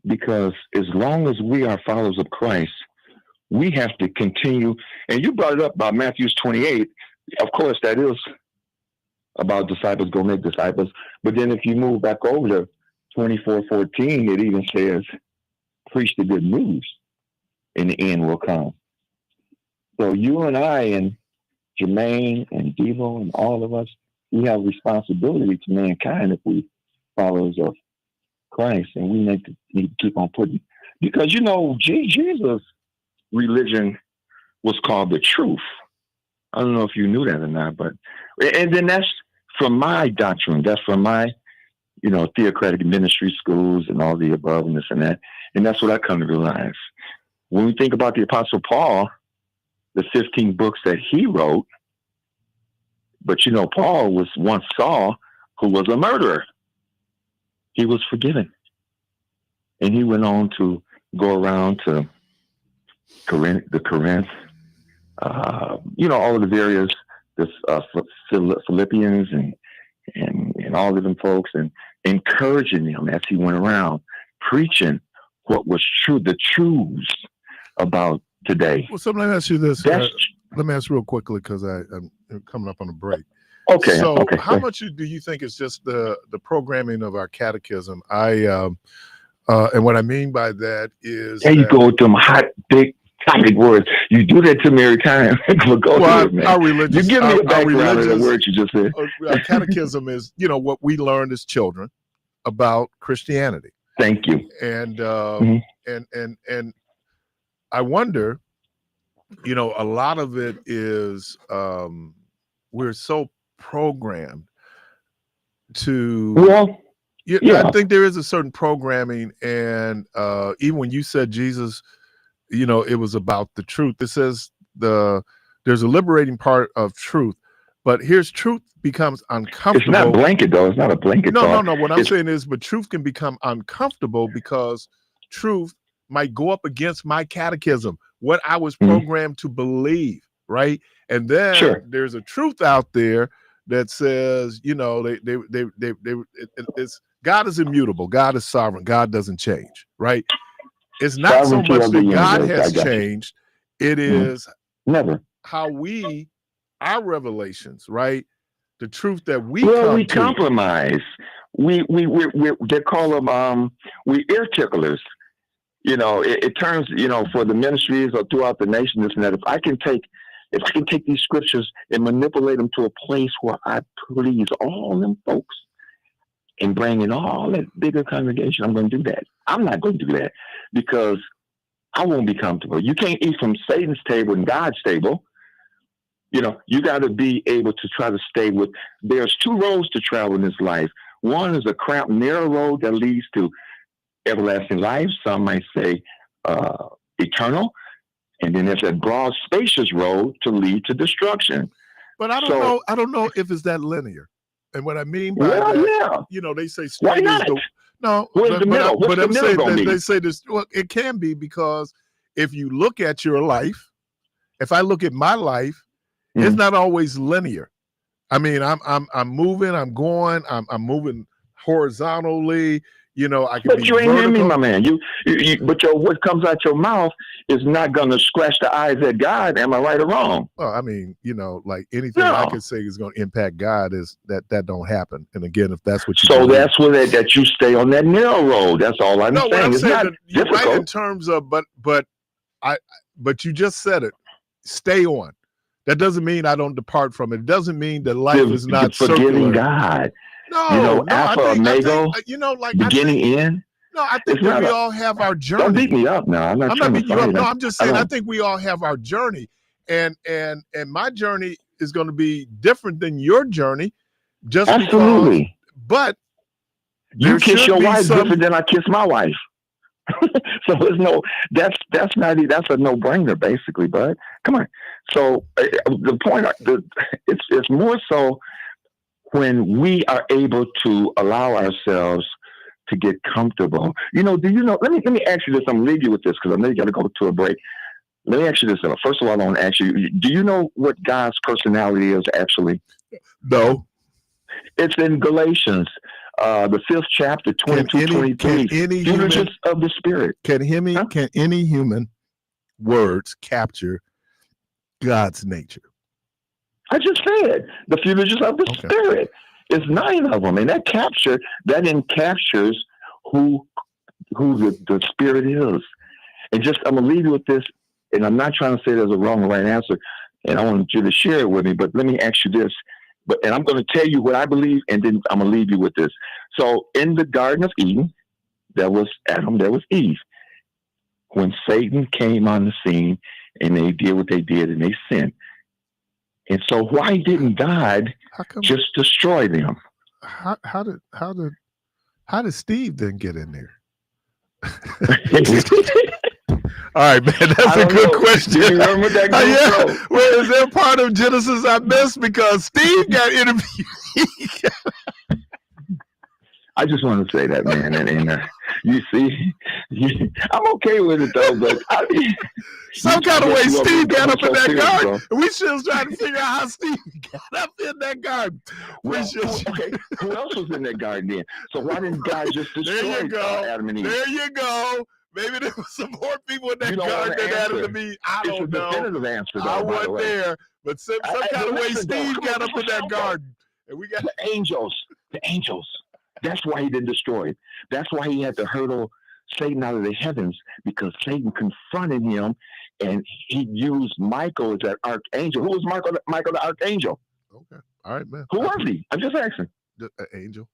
Because as long as we are followers of Christ, we have to continue. And you brought it up about Matthew 28. Of course, that is about disciples go make disciples. But then if you move back over to 24:14, it even says, preach the good news, and the end will come. So you and I and Jermaine and Devo and all of us, we have responsibility to mankind if we followers of Christ, and we need to keep on putting, because Jesus' religion was called the truth. I don't know if you knew that or not, but and then that's from my doctrine. That's from my theocratic ministry schools and all the above and this and that, and that's what I come to realize when we think about the Apostle Paul, the 15 books that he wrote. But Paul was once Saul, who was a murderer. He was forgiven. And he went on to go around to Corinth, all of the various Philippians and all of them folks, and encouraging them as he went around, preaching what was true, the truths about today.
Well, so let me ask you this. Let me ask real quickly, because I'm coming up on a break.
Okay.
So
okay.
How much do you think is just the programming of our catechism? And what I mean by that is
there you go with them hot, big topic words. You do that to me every time. Man.
Our religious,
you give me a background of the words you just said.
Our catechism is, what we learned as children about Christianity.
Thank you.
And and I wonder you know, a lot of it is we're so programmed to.
Well,
Yeah, I think there is a certain programming, and even when you said Jesus, you know, it was about the truth. It says there's a liberating part of truth, but here's truth becomes uncomfortable.
it's not blanket though. It's not a blanket.
No. What I'm saying is, but truth can become uncomfortable because truth might go up against my catechism, what I was programmed to believe, right? And then there's a truth out there that says, you know, it's God is immutable, God is sovereign, God doesn't change, right? It's not so much that God has changed; it is
never
how our revelations, right? The truth that we
compromise. We they call them we ear ticklers. You know, it turns, you know, for the ministries or throughout the nation, this and that. If I can take these scriptures and manipulate them to a place where I please all them folks and bring in all that bigger congregation, I'm going to do that. I'm not going to do that because I won't be comfortable. You can't eat from Satan's table and God's table. You know, you got to be able to try to stay with. There's two roads to travel in this life. One is a cramped, narrow road that leads to everlasting life. Some might say eternal. And then there's a broad, spacious road to lead to destruction.
But I don't know if it's that linear. And what I mean by that, you know, they say straight is the
Where's the middle? What's the middle going to be?
They say this. Well, it can be because if you look at your life, if I look at my life, it's not always linear. I mean, I'm moving, I'm going, I'm moving horizontally. You know, I can.
But you ain't hearing me, my man. But what comes out your mouth is not going to scratch the eyes at God. Am I right or wrong?
Well, I mean, you know, like anything I could say is going to impact God is that don't happen. And again, if that's what you
so that's where that you stay on that narrow road. That's all I'm saying.
What I'm
it's
saying
not
that you're
difficult.
right in terms of, but you just said it. Stay on. That doesn't mean I don't depart from it. It doesn't mean that life is not
forgetting
circular.
God.
No,
you know, Alpha, Omega,
you know, like
beginning, end.
No, I think that we all have our journey.
Don't beat me up now. I'm not
beating you up. No, I'm just saying I think we all have our journey. And my journey is going to be different than your journey. Just
absolutely.
But
you kiss your wife different than I kiss my wife. So there's no that's a no-brainer basically, bud. Come on. So the point it's more so when we are able to allow ourselves to get comfortable. You know, do you know, let me ask you this. I'm gonna leave you with this because I know you gotta go to a break. Let me ask you this. First of all, I want to ask you, do you know what God's personality is actually?
No.
It's in Galatians, the 5th chapter, 22-23. Fruits of the Spirit.
Can any human words capture God's nature?
I just said the fruits of the Spirit. It's 9 of them, and that captures who the Spirit is. And just I'm gonna leave you with this, and I'm not trying to say there's a wrong or right answer, and I want you to share it with me. But let me ask you this. And I'm going to tell you what I believe, and then I'm going to leave you with this. So in the Garden of Eden, there was Adam, there was Eve. When Satan came on the scene and they did what they did and they sinned. And so why didn't God just destroy them?
How did Steve then get in there? All right, man, that's a good question.
Do you remember that?
Well, is there part of Genesis I missed because Steve got interviewed?
I just want to say that, man, and you see, I'm okay with it though. But
some kind of way, Steve got up in that garden. We still trying to figure out how Steve got up in that garden.
Okay, who else was in that garden then? So why didn't God just destroy Adam and Eve?
There you go. Maybe there was some more people in that garden than Adam and Eve. I don't know.
It's a definitive answer, though,
I wasn't there, but some kind of way Steve got up in that garden, and we got
the angels. That's why he didn't destroy it. That's why he had to hurdle Satan out of the heavens, because Satan confronted him, and he used Michael as that archangel. Who was Michael the archangel?
Okay. All right, man.
Who was he? I'm just asking.
An angel.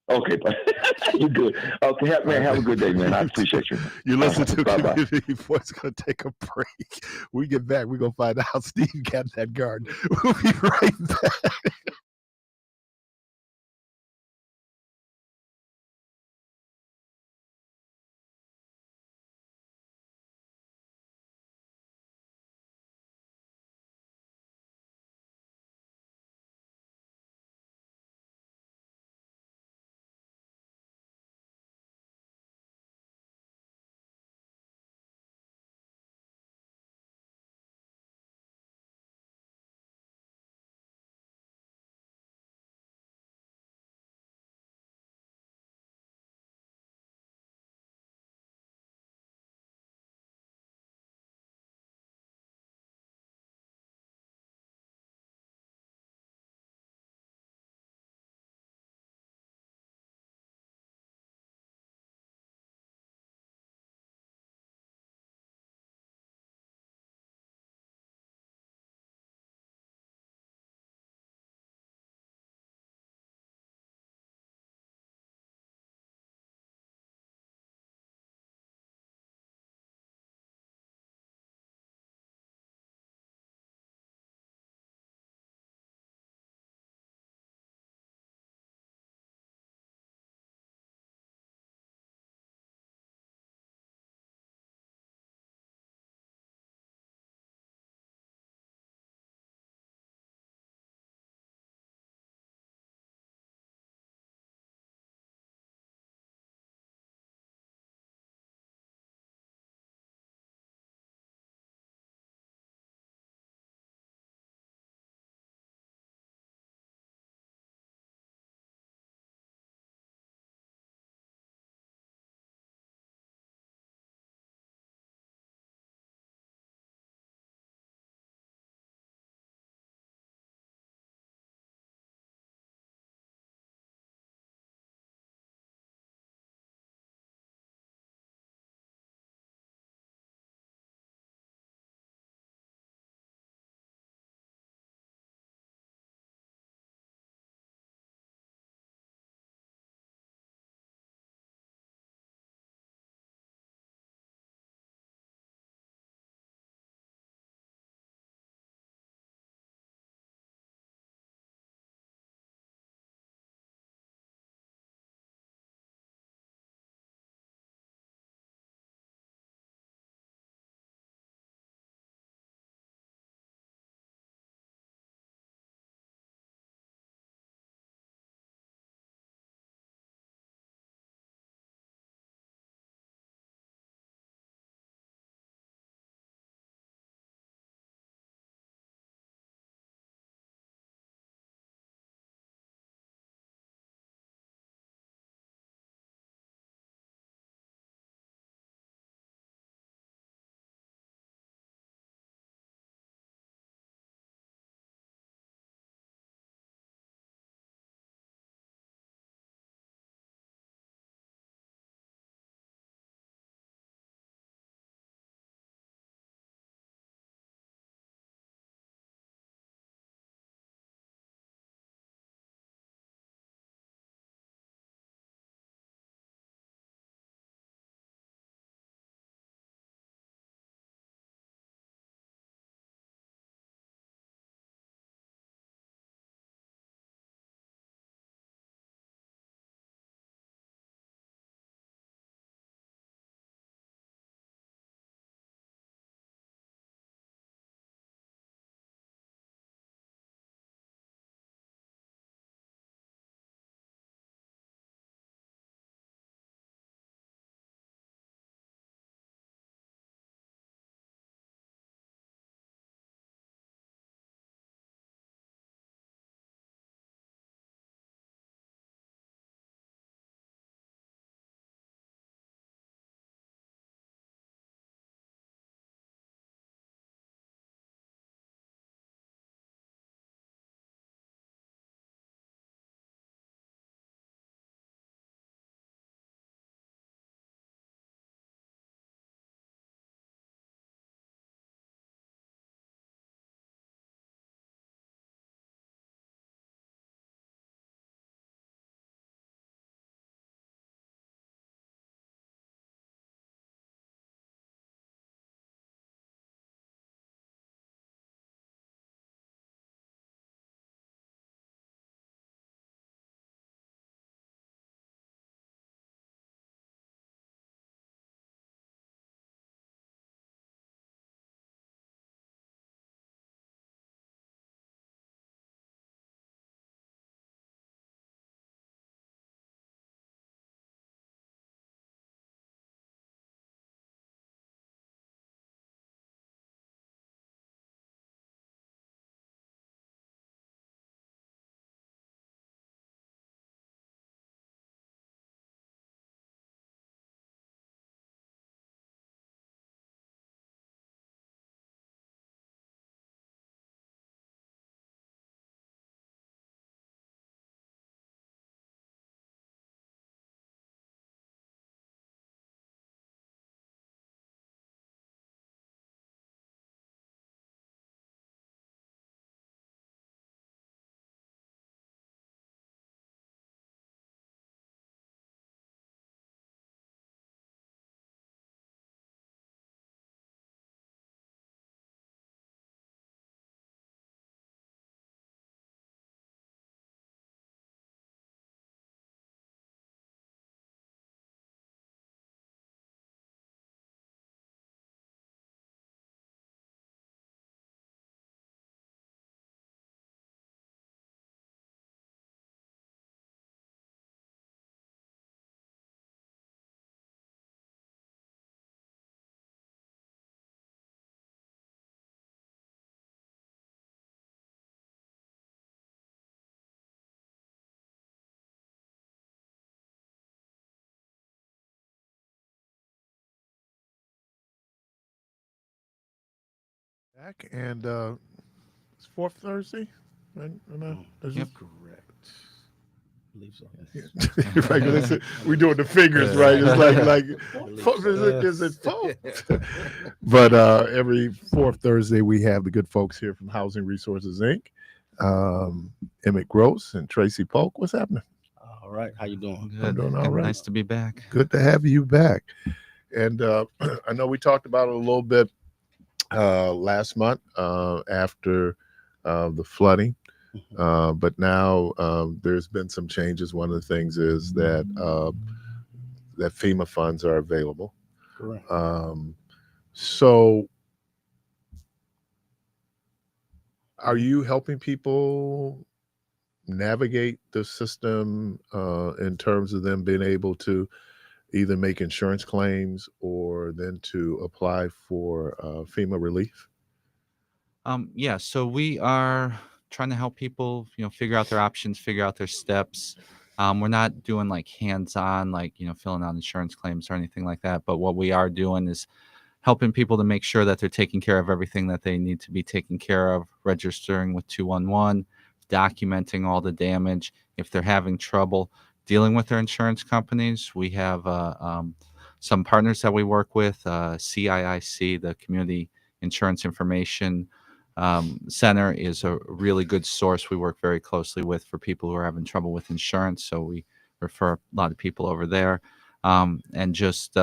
Okay, but you good. Okay, man, have a good day, man. I
You too.
appreciate you.
You listen to
Bye-bye.
Community Voice. Going to take a break. We get back. We're going to find out how Steve got that garden. We'll be right back. Back and it's fourth Thursday. Right? Is
Yep.
it-
Correct. I believe so.
Right, 'cause we doing the fingers, right? It's like
believe so.
is it fourth? But every fourth Thursday we have the good folks here from Housing Resources Inc. Emmett Gross and Tracy Polk. What's happening?
All right. How you doing?
I'm
Good.
doing all right.
Nice to be back.
Good to have you back. And I know we talked about it a little bit last month after the flooding. But now there's been some changes. One of the things is that that FEMA funds are available.
Correct.
So, are you helping people navigate the system in terms of them being able to either make insurance claims or then to apply for FEMA relief?
Yeah, so we are trying to help people, figure out their options, figure out their steps. We're not doing like hands-on, like, filling out insurance claims or anything like that. But what we are doing is helping people to make sure that they're taking care of everything that they need to be taken care of, registering with 211, documenting all the damage. If they're having trouble dealing with their insurance companies, we have some partners that we work with, CIIC, the Community Insurance Information Center is a really good source we work very closely with for people who are having trouble with insurance. So we refer a lot of people over there, and just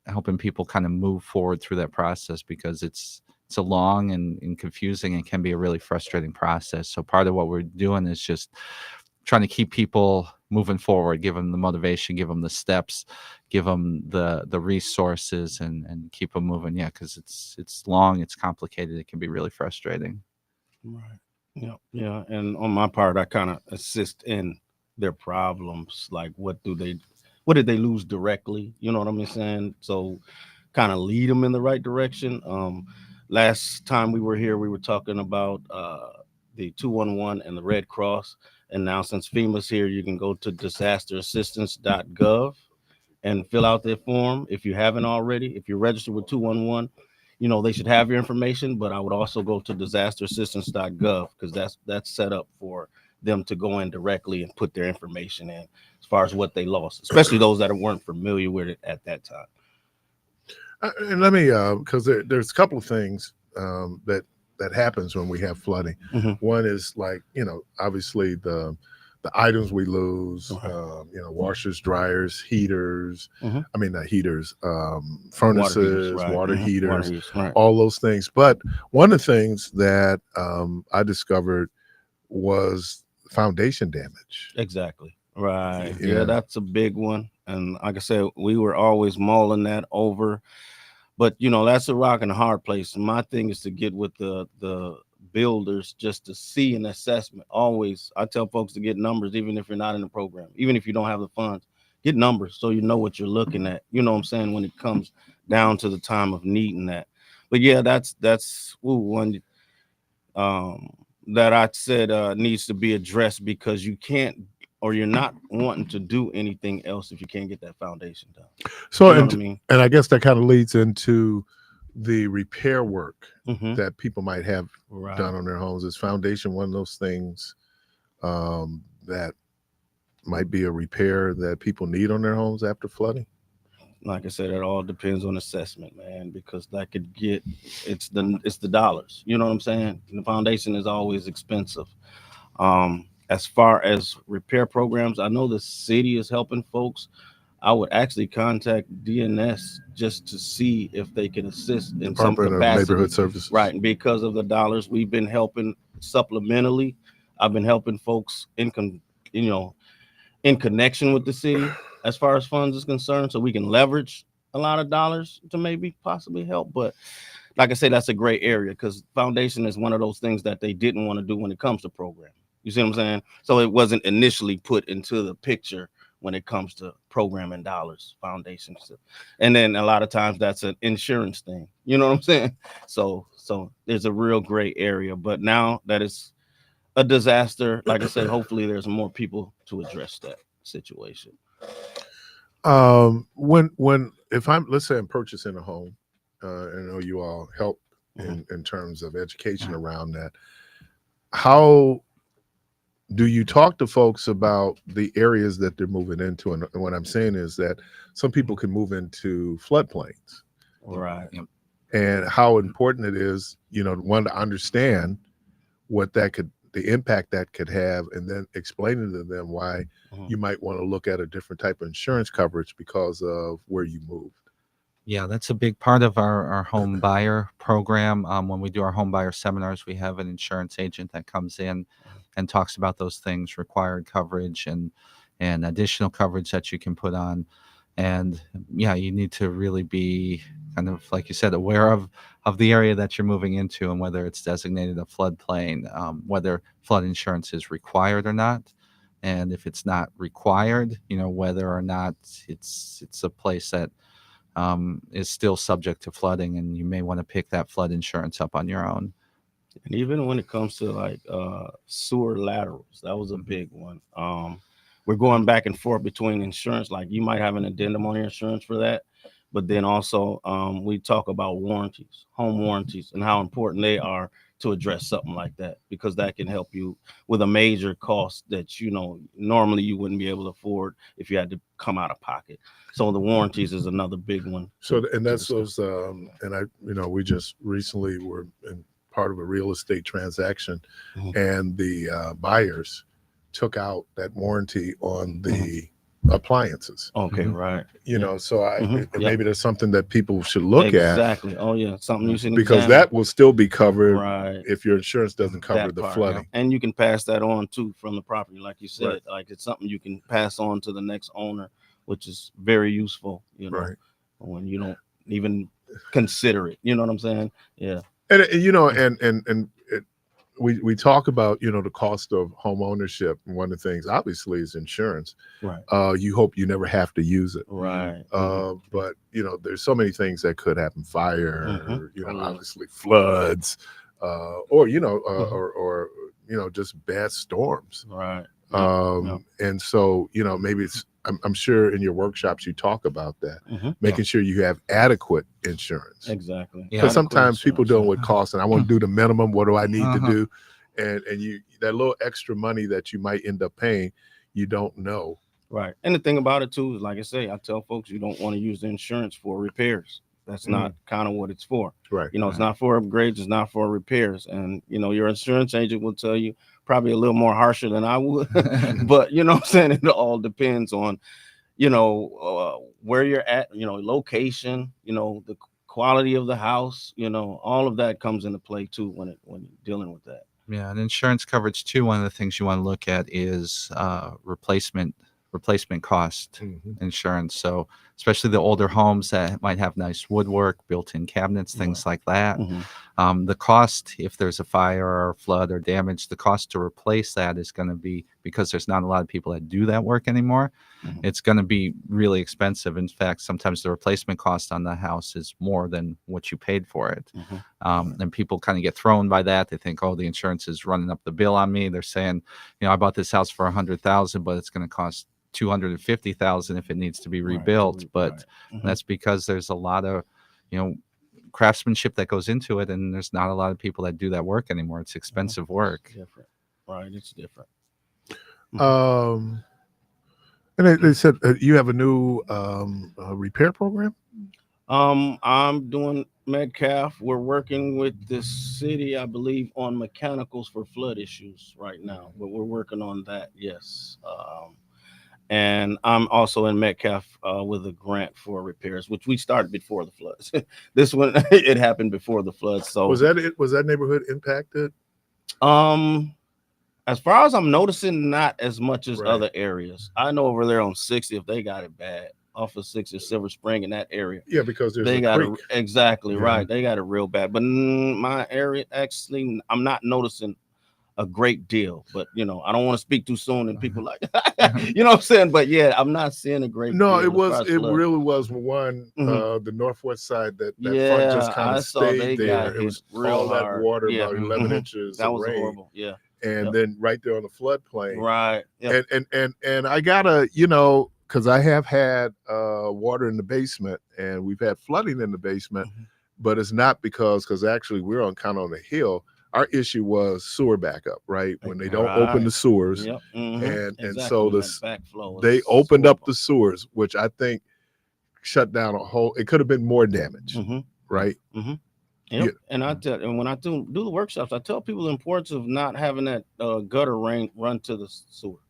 helping people kind of move forward through that process, because it's a long and confusing and can be a really frustrating process. So part of what we're doing is just trying to keep people moving forward, give them the motivation, give them the steps, give them the resources, and keep them moving. Yeah, because it's long, it's complicated, it can be really frustrating.
Right. Yeah. Yeah. And on my part, I kind of assist in their problems. Like, what did they lose directly? You know what I'm saying? So, kind of lead them in the right direction. Last time we were here, we were talking about the 211 and the Red Cross. And now, since FEMA's here, you can go to disasterassistance.gov and fill out their form if you haven't already. If you're registered with 211, they should have your information. But I would also go to disasterassistance.gov, because that's set up for them to go in directly and put their information in as far as what they lost, especially those that weren't familiar with it at that time.
And let me, because there's a couple of things that happens when we have flooding.
Mhm.
One is like, obviously the items we lose, washers, dryers, heaters.
Mhm.
I mean, not heaters, furnaces,
Right.
water
Mhm.
heaters,
Water heaters, right.
all those things. But one of the things that I discovered was foundation damage.
Exactly. Right.
Yeah.
Yeah, that's a big one. And like I said, we were always mulling that over. But that's a rock and a hard place. My thing is to get with the builders just to see an assessment. Always, I tell folks to get numbers, even if you're not in the program, even if you don't have the funds, get numbers so you know what you're looking at. You know what I'm saying, when it comes down to the time of needing that. But yeah, that's one that I said needs to be addressed, because you can't, or you're not wanting to do anything else if you can't get that foundation done.
So,
You know what I mean?
and I guess that kind of leads into the repair work
Mhm.
that people might have
Right.
done on their homes. Is foundation one of those things that might be a repair that people need on their homes after flooding?
Like I said, it all depends on assessment, man, because that could get, it's the dollars. You know what I'm saying? The foundation is always expensive. As far as repair programs, I know the city is helping folks. I would actually contact DNS just to see if they can assist in some
Department of
capacity.
Neighborhood Services.
Right. And because of the dollars, we've been helping supplementally. I've been helping folks in connection with the city as far as funds is concerned, so we can leverage a lot of dollars to maybe possibly help. But like I say, that's a gray area, because foundation is one of those things that they didn't want to do when it comes to programming. You see what I'm saying? So it wasn't initially put into the picture when it comes to programming dollars, foundations. And then a lot of times that's an insurance thing. You know what I'm saying? So there's a real gray area. But now that it's a disaster, like I said, hopefully there's more people to address that situation.
When if I'm, let's say I'm purchasing a home, I know you all help in terms of education around that. How do you talk to folks about the areas that they're moving into? And what I'm saying is that some people can move into floodplains,
Right.
and how important it is, one, to understand what that could, the impact that could have, and then explaining to them why you might want to look at a different type of insurance coverage because of where you moved.
Yeah, that's a big part of our home buyer program. When we do our home buyer seminars, we have an insurance agent that comes in and talks about those things, required coverage and additional coverage that you can put on. And yeah, you need to really be kind of, like you said, aware of the area that you're moving into and whether it's designated a floodplain, whether flood insurance is required or not. And if it's not required, whether or not it's a place that is still subject to flooding, and you may want to pick that flood insurance up on your own.
And even when it comes to like sewer laterals, that was a big one. We're going back and forth between insurance. Like you might have an addendum on your insurance for that, but then also we talk about warranties, home warranties, and how important they are to address something like that, because that can help you with a major cost that normally you wouldn't be able to afford if you had to come out of pocket. So the warranties is another big one.
So and that's those and I we just recently were in part of a real estate transaction, and the buyers took out that warranty on the appliances.
Okay, right.
So maybe there's something that people should look at.
Exactly. Oh yeah, something you should
because
examine.
that will still be covered
Right.
if your insurance doesn't cover
That
the
part,
flooding.
yeah. And you can pass that on too from the property, like you said.
Right.
Like it's something you can pass on to the next owner, which is very useful.
Right.
When you don't even consider it. You know what I'm saying? Yeah.
And we talk about the cost of home ownership, and one of the things obviously is insurance.
Right.
You hope you never have to use it.
Right.
But there's so many things that could happen: fire, obviously floods, or just bad storms.
Right.
And so maybe it's, I'm sure in your workshops you talk about that, making sure you have adequate insurance.
Exactly.
Because sometimes people don't know what costs, and I want to do the minimum. What do I need to do? And you, that little extra money that you might end up paying, you don't know.
Right. And the thing about it too is, like I say, I tell folks you don't want to use the insurance for repairs. That's not kind of what it's for.
Right.
It's not for upgrades. It's not for repairs. And, your insurance agent will tell you probably a little more harsher than I would. But, what I'm saying, it all depends on, where you're at, location, the quality of the house, all of that comes into play too when you're dealing with that.
Yeah. And insurance coverage too, one of the things you want to look at is replacement cost insurance. So especially the older homes that might have nice woodwork, built-in cabinets, things like that. The cost, if there's a fire or flood or damage, the cost to replace that is going to be, because there's not a lot of people that do that work anymore, it's going to be really expensive. In fact, sometimes the replacement cost on the house is more than what you paid for it. And people kind of get thrown by that. They think, oh, the insurance is running up the bill on me. They're saying, I bought this house for $100,000, but it's going to cost $250,000 if it needs to be rebuilt. But that's because there's a lot of craftsmanship that goes into it, and there's not a lot of people that do that work anymore. It's expensive work.
Different. Right. It's different.
And they said you have a new repair program.
I'm doing Metcalf. We're working with the city, I believe, on mechanicals for flood issues right now, but we're working on that. Yes. And I'm also in Metcalf with a grant for repairs, which we started before the floods. This one, it happened before the floods. So
was that neighborhood impacted?
As far as I'm noticing, not as much as other areas. I know over there on 60th, they got it bad. Off of 60th Silver Spring in that area.
Yeah, because
they got it exactly right. They got it real bad. But my area, actually, I'm not noticing a great deal, but I don't want to speak too soon and people like what I'm saying, but yeah, I'm not seeing a great deal.
It really was one the northwest side that front just kind of stayed there. It was all that water, about 11 inches.
That was
rain.
Horrible. Yeah.
And then right there on the floodplain.
Right. Yep.
And I gotta, because I have had water in the basement and we've had flooding in the basement. but it's not because actually we're on kind of on the hill. Our issue was sewer backup, right? When they don't open the sewers,
Yep.
and so
When that
this
backflow
they
is
opened up
horrible.
the sewers, which I think shut down a whole. It could have been more damage, right?
Yep.
Yeah.
And and when I do the workshops, I tell people the importance of not having that gutter run to the sewer.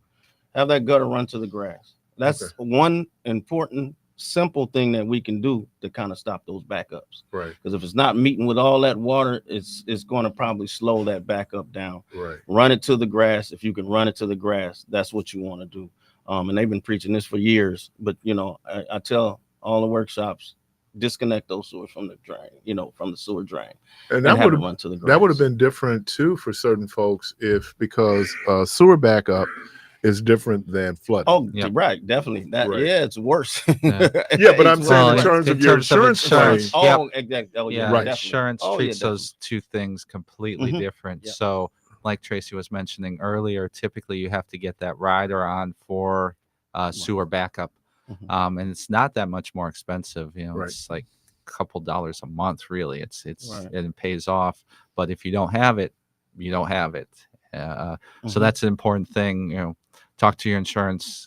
Have that gutter run to the grass. That's one important, simple thing that we can do to kind of stop those backups.
Right.
Because if it's not meeting with all that water, it's going to probably slow that backup down.
Right.
Run it to the grass. If you can run it to the grass, that's what you want to do. And they've been preaching this for years. But I tell all the workshops, disconnect those sewers from the drain, from the sewer drain,
and that would have
run to the grass.
That would have been different too for certain folks because sewer backup is different than flooding.
Oh, right, definitely. It's worse.
Yeah, but I'm saying in terms of your insurance claim.
Oh, exactly. Oh,
yeah,
right.
Insurance treats those two things completely different.
Yep.
So, like Tracy was mentioning earlier, typically you have to get that rider on for sewer backup, and it's not that much more expensive. It's like a couple dollars a month. Really, it pays off. But if you don't have it, you don't have it. So that's an important thing. Talk to your insurance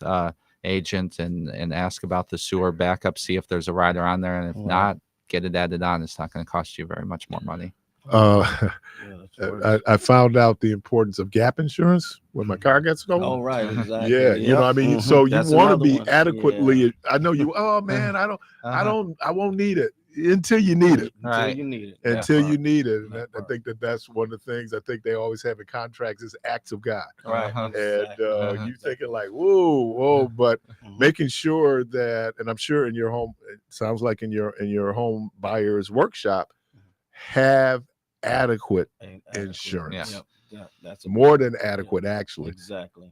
agent and ask about the sewer backup. See if there's a rider on there, and if not, get it added on. It's not going to cost you very much more money.
I found out the importance of gap insurance when my car gets stolen.
Oh, right, exactly.
Yeah, so you want to be
one.
adequately. I know you. Oh man, I won't need it until you need it.
Until you need it.
Until you need it. And I think that's one of the things I think they always have in contracts is acts of God.
Right.
And you thinking like, whoa, but making sure that, and I'm sure in your home, it sounds like in your home buyer's workshop, have adequate insurance.
Yeah, that's
more than adequate, actually.
Exactly.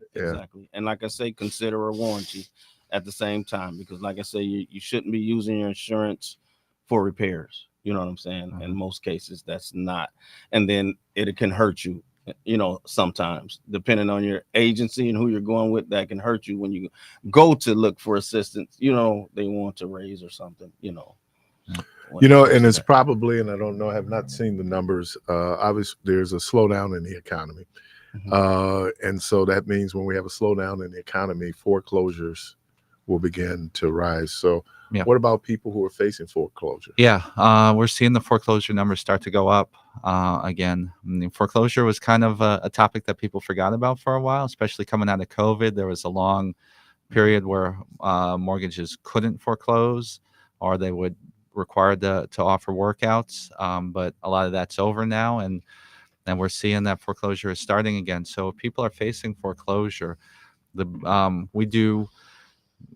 And like I say, consider a warranty at the same time, because like I say, you shouldn't be using your insurance for repairs. You know what I'm saying? In most cases, that's not. And then it can hurt you, sometimes, depending on your agency and who you're going with, that can hurt you when you go to look for assistance. They want to raise or something, and it's probably, and I don't know, I have not seen the numbers. Obviously, there's a slowdown in the economy. And so that means when we have a slowdown in the economy, foreclosures will begin to rise. So what about people who are facing foreclosure?
Yeah, we're seeing the foreclosure numbers start to go up again. I mean, foreclosure was kind of a topic that people forgot about for a while, especially coming out of COVID. There was a long period where mortgages couldn't foreclose, or they would required to offer workouts, but a lot of that's over now, and we're seeing that foreclosure is starting again. So if people are facing foreclosure, we do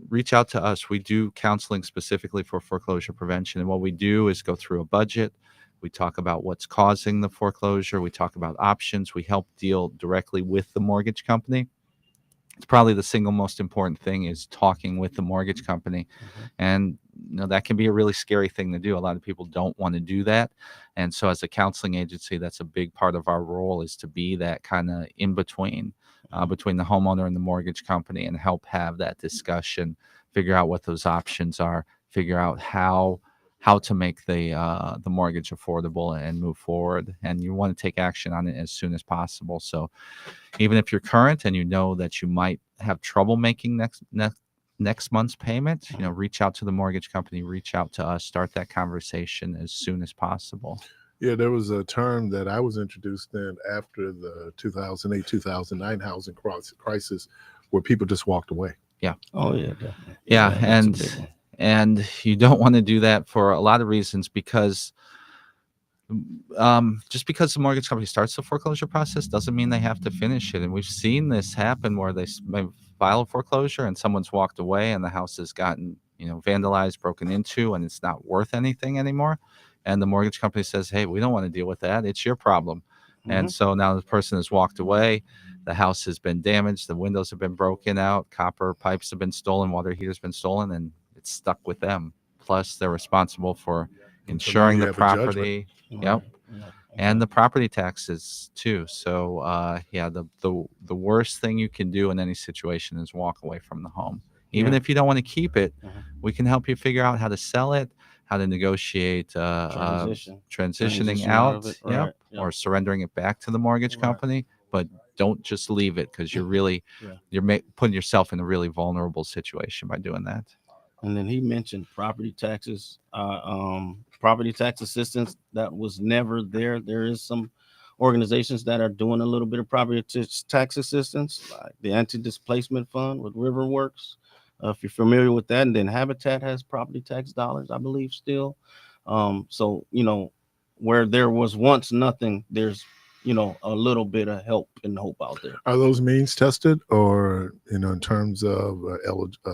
reach out to us. We do counseling specifically for foreclosure prevention, and what we do is go through a budget. We talk about what's causing the foreclosure. We talk about options. We help deal directly with the mortgage company. It's probably the single most important thing is talking with the mortgage company. And that can be a really scary thing to do. A lot of people don't want to do that. And so as a counseling agency, that's a big part of our role, is to be that kind of in between the homeowner and the mortgage company, and help have that discussion, figure out what those options are, figure out how to make the mortgage affordable and move forward. And you want to take action on it as soon as possible. So even if you're current and you know that you might have trouble making next month's payment, reach out to the mortgage company, reach out to us, start that conversation as soon as possible.
Yeah, there was a term that I was introduced in after the 2008-2009 housing crisis, where people just walked away.
Yeah.
Oh yeah, definitely.
Yeah, and you don't want to do that for a lot of reasons, because just because the mortgage company starts the foreclosure process doesn't mean they have to finish it. And we've seen this happen where they file a foreclosure and someone's walked away and the house has gotten vandalized, broken into, and it's not worth anything anymore. And the mortgage company says, hey, we don't want to deal with that. It's your problem. And so now the person has walked away. The house has been damaged. The windows have been broken out. Copper pipes have been stolen. Water heaters been stolen. And it's stuck with them. Plus, they're responsible for insuring the property. Yep. And the property taxes too. So the worst thing you can do in any situation is walk away from the home. Even if you don't want to keep it, we can help you figure out how to sell it, how to negotiate transitioning
Transition
out,
it.
yep,
Right. Yep.
or surrendering it back to the mortgage
Right.
company. But don't just leave it, because you're putting yourself in a really vulnerable situation by doing that.
And then he mentioned property taxes, property tax assistance that was never there. There is some organizations that are doing a little bit of property tax assistance, like the anti-displacement fund with Riverworks. If you're familiar with that, and then Habitat has property tax dollars, I believe, still. So where there was once nothing, there's a little bit of help and hope out there.
Are those means tested, or in terms of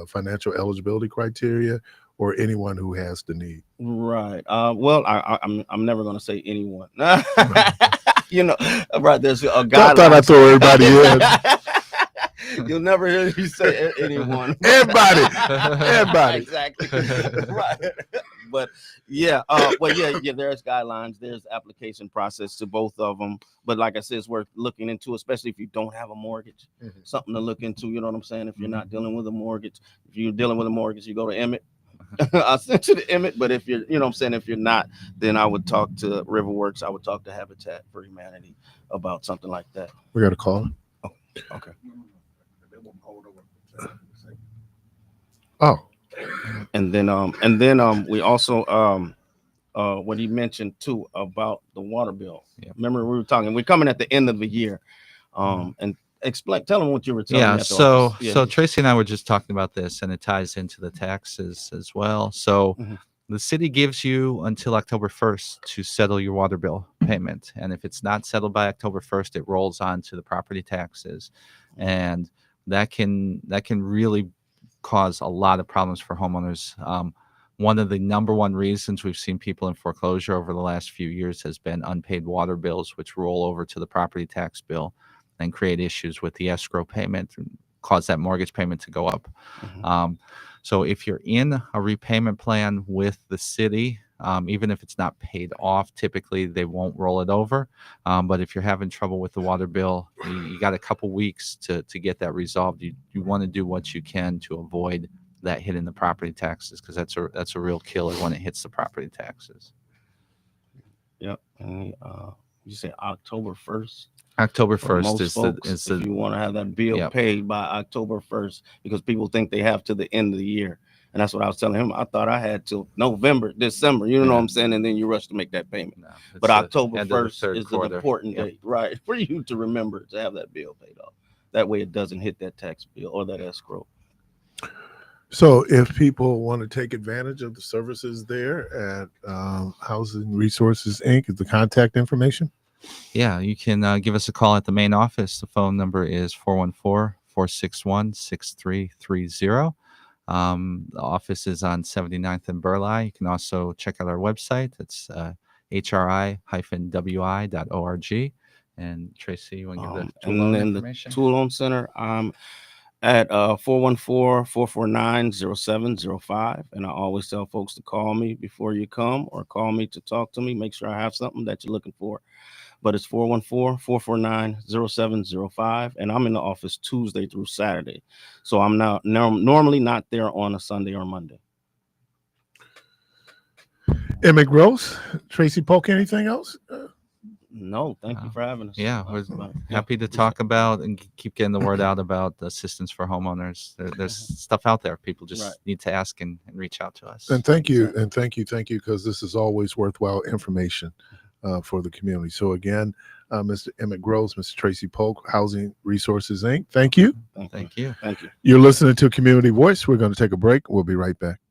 financial eligibility criteria, or anyone who has the need?
Right. Well, I'm never gonna say anyone. Right. There's a guideline.
Thought I'd throw everybody in.
You'll never hear me say anyone.
Everybody.
Exactly. Right. But yeah, there's guidelines, there's application process to both of them. But like I said, it's worth looking into, especially if you don't have a mortgage. Something to look into, you know what I'm saying? If you're not dealing with a mortgage, if you're dealing with a mortgage, you go to Emmett. I'll send you the Emmett, but if you're, what I'm saying, if you're not, then I would talk to Riverworks. I would talk to Habitat for Humanity about something like that.
We got a call.
Oh, okay.
Oh,
and then we also what he mentioned too about the water bill.
Yep.
Remember we were talking. We're coming at the end of the year, and tell them what you were telling me. At the
So
office.
so Tracy and I were just talking about this, and it ties into the taxes as well. So the city gives you until October 1st to settle your water bill payment, and if it's not settled by October 1st, it rolls on to the property taxes, and that can really cause a lot of problems for homeowners. One of the number one reasons we've seen people in foreclosure over the last few years has been unpaid water bills, which roll over to the property tax bill and create issues with the escrow payment and cause that mortgage payment to go up. So if you're in a repayment plan with the city, even if it's not paid off, typically they won't roll it over. But if you're having trouble with the water bill, you got a couple weeks to get that resolved. You want to do what you can to avoid that hitting the property taxes, because that's a real killer when it hits the property taxes.
Yep. And you say October 1st.
October 1st
most
is
folks,
the
if you want to have that bill paid by October 1st, because people think they have to the end of the year. And that's what I was telling him. I thought I had till November, December, you know what I'm saying? And then you rush to make that payment.
No,
but October 1st is
quarter.
An important date, right? For you to remember to have that bill paid off. That way it doesn't hit that tax bill or that escrow.
So if people want to take advantage of the services there at Housing Resources Inc., is the contact information?
Yeah, you can give us a call at the main office. The phone number is 414-461-6330. The office is on 79th and Burleigh. You can also check out our website. It's hri-wi.org. And Tracy, you want to give the tool loan information?
The tool loan center, at 414-449-0705. And I always tell folks to call me before you come, or call me to talk to me. Make sure I have something that you're looking for. But it's 414-449-0705. And I'm in the office Tuesday through Saturday. So I'm normally not there on a Sunday or Monday.
Emmett Gross, Tracy Polk, anything else?
No, thank you for having us.
Yeah, we're happy to talk about and keep getting the word out about the assistance for homeowners. There's stuff out there. People just need to ask and reach out to us.
And thank you, because this is always worthwhile information for the community. So again, Mr. Emmett Gross, Mr. Tracy Polk, Housing Resources Inc. Thank you.
Thank you.
You're listening to Community Voice. We're going to take a break. We'll be right back.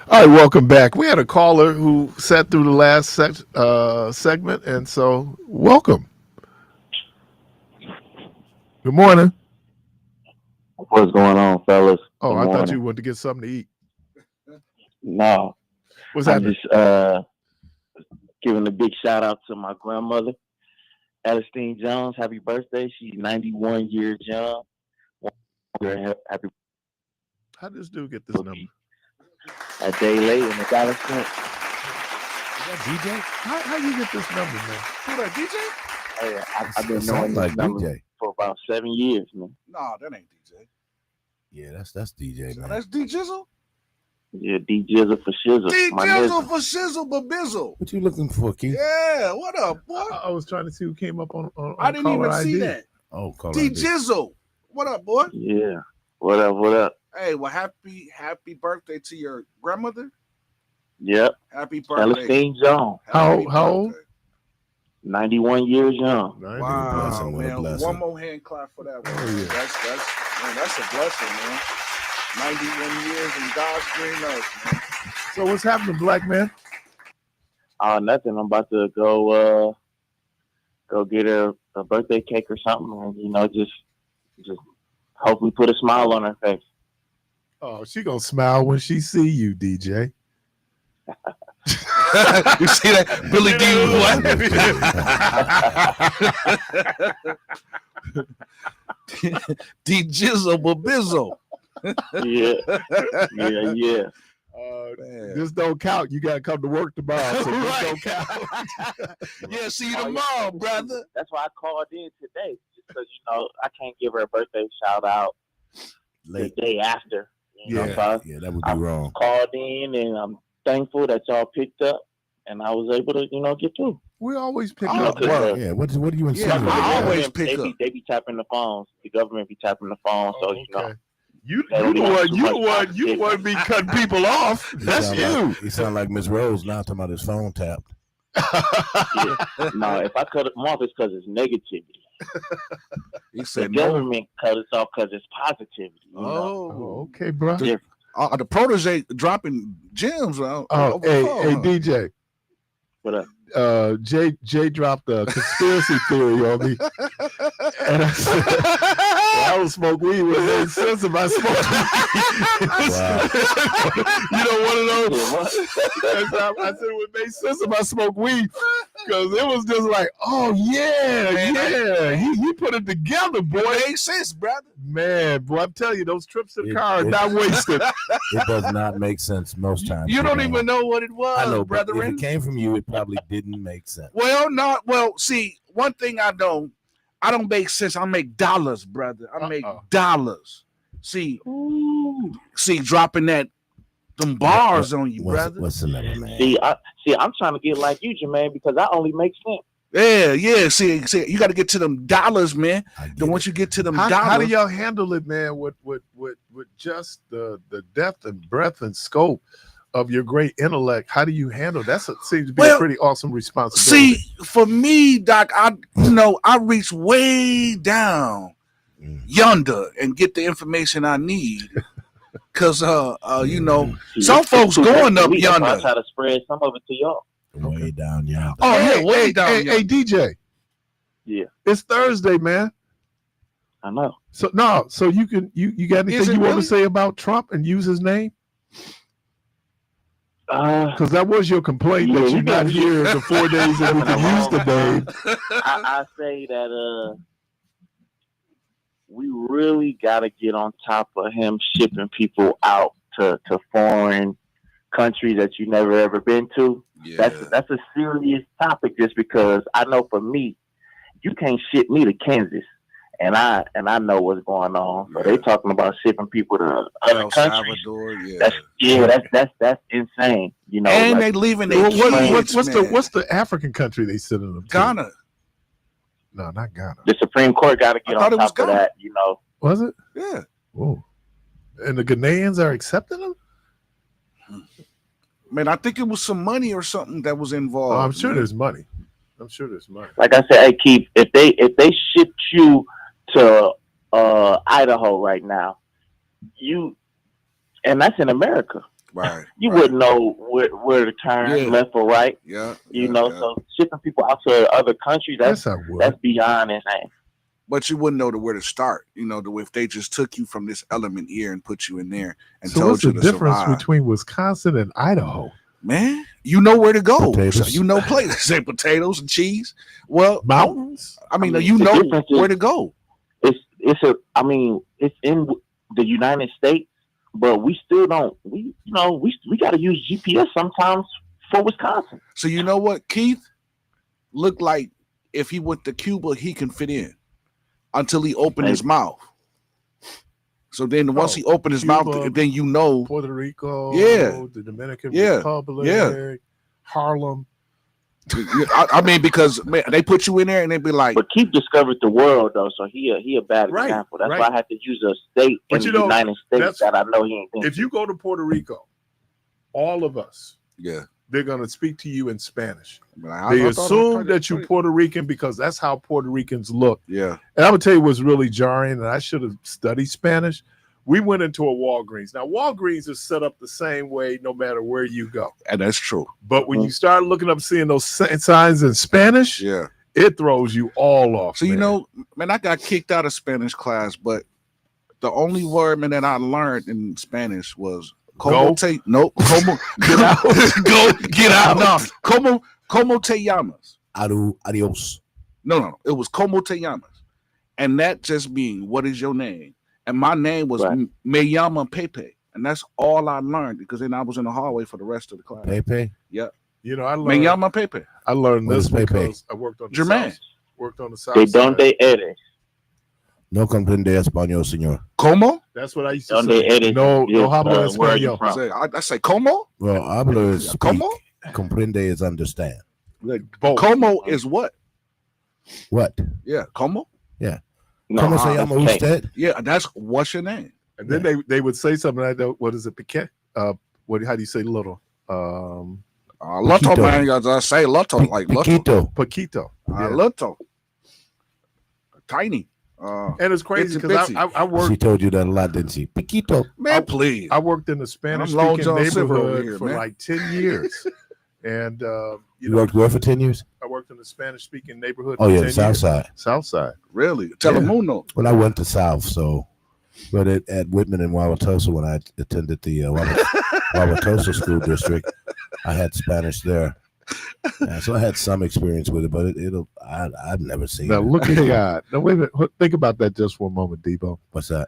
All right, welcome back. We had a caller who sat through the last segment, and so welcome. Good morning.
What's going on, fellas?
Oh,
Good
I thought
morning.
you wanted to get something to eat.
No,
What's
I'm
happening?
just giving a big shout out to my grandmother, Elistine Jones. Happy birthday. She's 91 years young. Happy
How did this dude get this number?
a day late in the dollar cent.
DJ?
How you get this number, man?
Who that, DJ?
Hey, I've been
It
knowing
sounds
this
like
number
DJ.
for about 7 years, man.
Nah, that ain't DJ.
Yeah, that's DJ, man.
That's D Jizzle.
Yeah, D Jizzle for shizzle.
D
My
Jizzle
nizzle.
for shizzle but bizzle.
What you looking for, Keith?
Yeah, what up, boy?
I was trying to see who came up on
I didn't
caller
even see
ID.
that.
Oh, call
D
ID.
Jizzle. What up, boy?
Yeah. What up? What up?
Hey, well, happy birthday to your grandmother.
Yep.
Happy birthday.
Elistine Jones.
Happy
How old?
birthday.
91 years young.
Nice.
Wow,
blessing, what a
man.
blessing.
One more hand clap for that one.
Oh, yeah.
That's a blessing, man. 91 years in God's green earth, man.
So what's happening, black man?
Nothing. I'm about to go get a birthday cake or something, and just hopefully put a smile on her face.
Oh, she gonna smile when she see you, DJ.
You see that? Billy D. What? D Jizzle Babizzle.
Yeah.
This don't count. You gotta come to work tomorrow. So this
Right.
don't count.
Yeah, see you tomorrow, brother.
That's why I called in today, just because I can't give her a birthday shout out
Late.
the day after. So
Yeah, that would be wrong.
called in, and I'm thankful that y'all picked up, and I was able to get through.
We always pick
Oh,
up.
well,
Yeah, what are you
Yeah,
insinuating?
I
The
always
government,
pick up.
They be tapping the phones. The government be tapping the phone, so
Okay. You
They don't
the
have
one
too
you
much
the one you
competition.
want to be cutting people off. That's you.
He sound like Miss Rose now talking about his phone tapped.
No, if I cut them off, it's because it's negativity.
He
The
said no.
government cut us off because it's positivity.
Oh, okay, bro.
Yeah.
The protege dropping gems.
Oh,
over the
hey,
phone,
hey,
huh?
DJ.
What up?
Jay dropped a conspiracy theory on me, and I said, well, I don't smoke weed. What made sense if I smoke weed? You know, one of those. I said, what made sense if I smoke weed? Because it was just like, oh yeah, he put it together, boy.
Makes sense, brother.
Man, boy, I'm telling you, those trips in the
It-
car are
it-
not wasted.
It does not make sense most times.
You don't
It
even know what it was,
I know, but if
brethren.
it came from you, it probably didn't make sense.
Well, see, one thing I don't make sense. I make dollars, brother. I make dollars. See, dropping them bars on you, brother.
What's the number, man?
See, I'm trying to get like you, Jermaine, because I only make sense.
Yeah. See, you got to get to them dollars, man.
I get
Then once
it.
you get to them
How
dollars,
do y'all handle it, man, with just the depth and breadth and scope of your great intellect? How do you handle that? Seems to be a
Well,
pretty awesome responsibility.
see, for me, Doc, I reach way down yonder and get the information I need. Cause some folks going up yonder.
I try to spread some of it to y'all.
Way down yonder.
Oh,
Yeah,
hey,
way
hey,
down
hey,
yonder.
hey, DJ.
Yeah.
It's Thursday, man.
I know.
So you can you got
Is
anything
it
you want
really?
to say about Trump and use his name?
Uh,
Because that was your complaint that you're not here the 4 days that we can use the name.
I say that we really got to get on top of him shipping people out to foreign countries that you never ever been to.
Yeah.
That's a serious topic, just because I know for me, you can't ship me to Kansas, and I know what's going on. So they talking about shipping people to other
El
countries.
Salvador,
That's insane. You know,
and
like,
they leaving their
What's
kids,
the African country they sending them to?
Ghana.
No, not Ghana.
the Supreme Court got to get
I thought
on
it was
top of
Ghana.
that. You know,
Was it?
Yeah.
Whoa. And the Ghanaians are accepting them?
Man, I think it was some money or something that was involved.
Oh, I'm sure
man.
there's money. I'm sure there's money.
like I said, hey Keith, if they shipped you to Idaho right now, and that's in America.
Right.
You
right.
wouldn't know where to turn,
Yeah.
left or right.
Yeah.
You
yeah,
know,
yeah.
so shipping people out to other countries,
Yes, I would.
that's beyond insane.
But you wouldn't know where to start. You know, if they just took you from this element here and put you in there and
So
told
what's
you
the
to
difference
survive.
between Wisconsin and Idaho?
Man, you know where to go.
Potatoes.
So you know places. Say potatoes and cheese. Well,
Mountains?
I mean,
I mean,
you
the
know
difference is-
where to go.
It's in the United States, but we still don't. We got to use GPS sometimes for Wisconsin.
So you know what, Keith looked like if he went to Cuba, he can fit in until he opened his mouth. So then once he opened his
Cuba,
mouth, then you know.
Puerto Rico,
Yeah.
the Dominican
Yeah.
Republic,
Yeah.
Harlem.
I mean, because man, they put you in there and they be like,
But Keith discovered the world though, so he a bad
Right,
example. That's
right.
why I had to use a state
But
in
you
the
know,
United States
that's-
that I know he ain't been.
If you go to Puerto Rico, all of us,
yeah.
they're going to speak to you in Spanish.
Like,
They
I thought
assume
it-
that you're Puerto Rican because that's how Puerto Ricans look.
Yeah.
And I'm going to tell you what's really jarring, and I should have studied Spanish. We went into a Walgreens. Now, Walgreens is set up the same way no matter where you go.
And that's true.
But when you start looking up, seeing those signs in Spanish,
Yeah.
it throws you all off.
So you
man.
know, man, I got kicked out of Spanish class, but the only word, man, that I learned in Spanish was como te no como
Get out.
go get out. No, como te llamas.
Adios.
No. It was como te llamas, and that just mean what is your name? And my name was
Right.
Me llama Pepe, and that's all I learned because then I was in the hallway for the rest of the class.
Pepe.
Yeah,
You know, I
Me
learned,
llama Pepe.
I learned
What
this
is Pepe?
because I worked on the
Jermaine.
South, worked on the South
They
Side.
donde eres.
No comprende español, señor.
Como?
That's what I used to
Donde
say.
eres.
No
is,
hablo
where are you
español.
from?
I say como.
Well, hablo is speak.
Como?
Comprende is understand.
Like both.
Como is what?
What?
Yeah, como.
No,
¿Cómo se llama
that's
usted?
Yeah, that's what's your name.
And then they would say something like that. What is it? Piquet? What? How do you say little?
Lotto,
Paquito.
man, I say lotto, like lotto.
Piquito.
Paquito. Yeah.
Lotto. Tiny.
And it's crazy
Itsy
because
bitsy.
I
She
worked
told you that a lot, didn't she? Piquito.
Man, please.
I worked in the Spanish
I'm Long
speaking
John Silver over
neighborhood
here,
for
man.
like 10 years. And you
You
know,
worked where for 10 years?
I worked in the Spanish speaking neighborhood
Oh,
for
yeah,
10
the South
years.
Side.
South Side.
Really? Telemundo.
Well, I went to South, so, but at Whitman and Wauwatosa, when I attended the Wauwatosa School District, I had Spanish there. So I had some experience with it, but I've never seen
Now
it.
look at God. Now wait a minute. Think about that just for a moment, Debo.
What's that?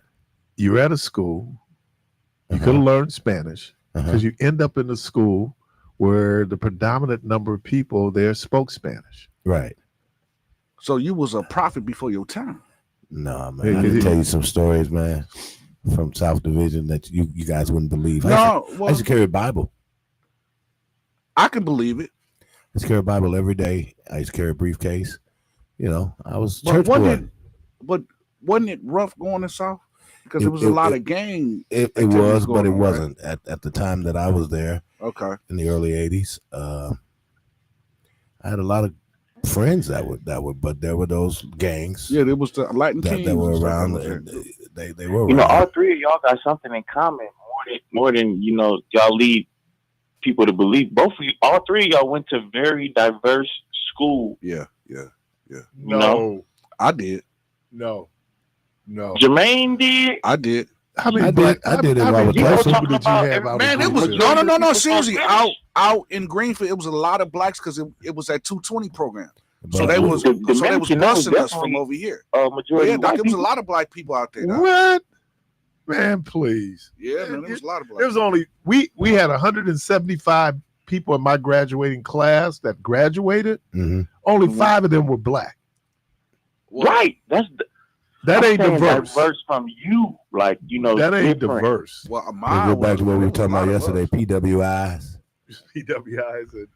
You're at a school. You
Uh-huh.
could have learned Spanish
Uh-huh.
because you end up in a school where the predominant number of people there spoke Spanish.
Right.
So you was a prophet before your time.
No, man.
Hey,
I
did
can
he-
tell you some stories, man, from South Division that you guys wouldn't believe. I
No,
used
well,
to carry a Bible.
I can believe it.
I used to carry a Bible every day. I used to carry a briefcase. You know, I was
But
church boy.
wasn't it rough going to South? Because
It-
there was a
it-
lot
it-
of gang.
It
activities
was, but
going
it
on, right?
wasn't at the time that I was there
Okay.
in the early '80s. I had a lot of friends that were, but there were those gangs
Yeah, there was the Latin
that,
Kings
that were
and stuff
around.
that was there.
and they were
You know,
around.
all three of y'all got something in common more than you know. Y'all lead people to believe. Both of you, all three of y'all went to very diverse school.
Yeah.
No,
I did.
no.
Jermaine did.
I did.
How many
I did-
black?
I did in
how many
Wauwatosa.
black people
Talking
did you
about
have out
Man,
of
it was
Greenfield?
no. Seriously, out in Greenfield, it was a lot of blacks because it was that 220 program. So
But
they was
the
so they was
Mexican, that was
busting us from
definitely,
over here.
Majority
Yeah,
white
Doc, there was a
people.
lot of black people out there. Doc.
What? Man, please.
Yeah, man, there was a lot of black.
There was only we had 175 people in my graduating class that graduated.
Mhm.
Only
Mhm.
5 of them were black.
Right. That's
That
I'm
ain't
saying
diverse.
Diverse from you, like you know.
That ain't
different.
diverse.
Well,
We
mine
go back to what we were
was a
talking about
lot of
yesterday.
us.
PWIs
PWIs and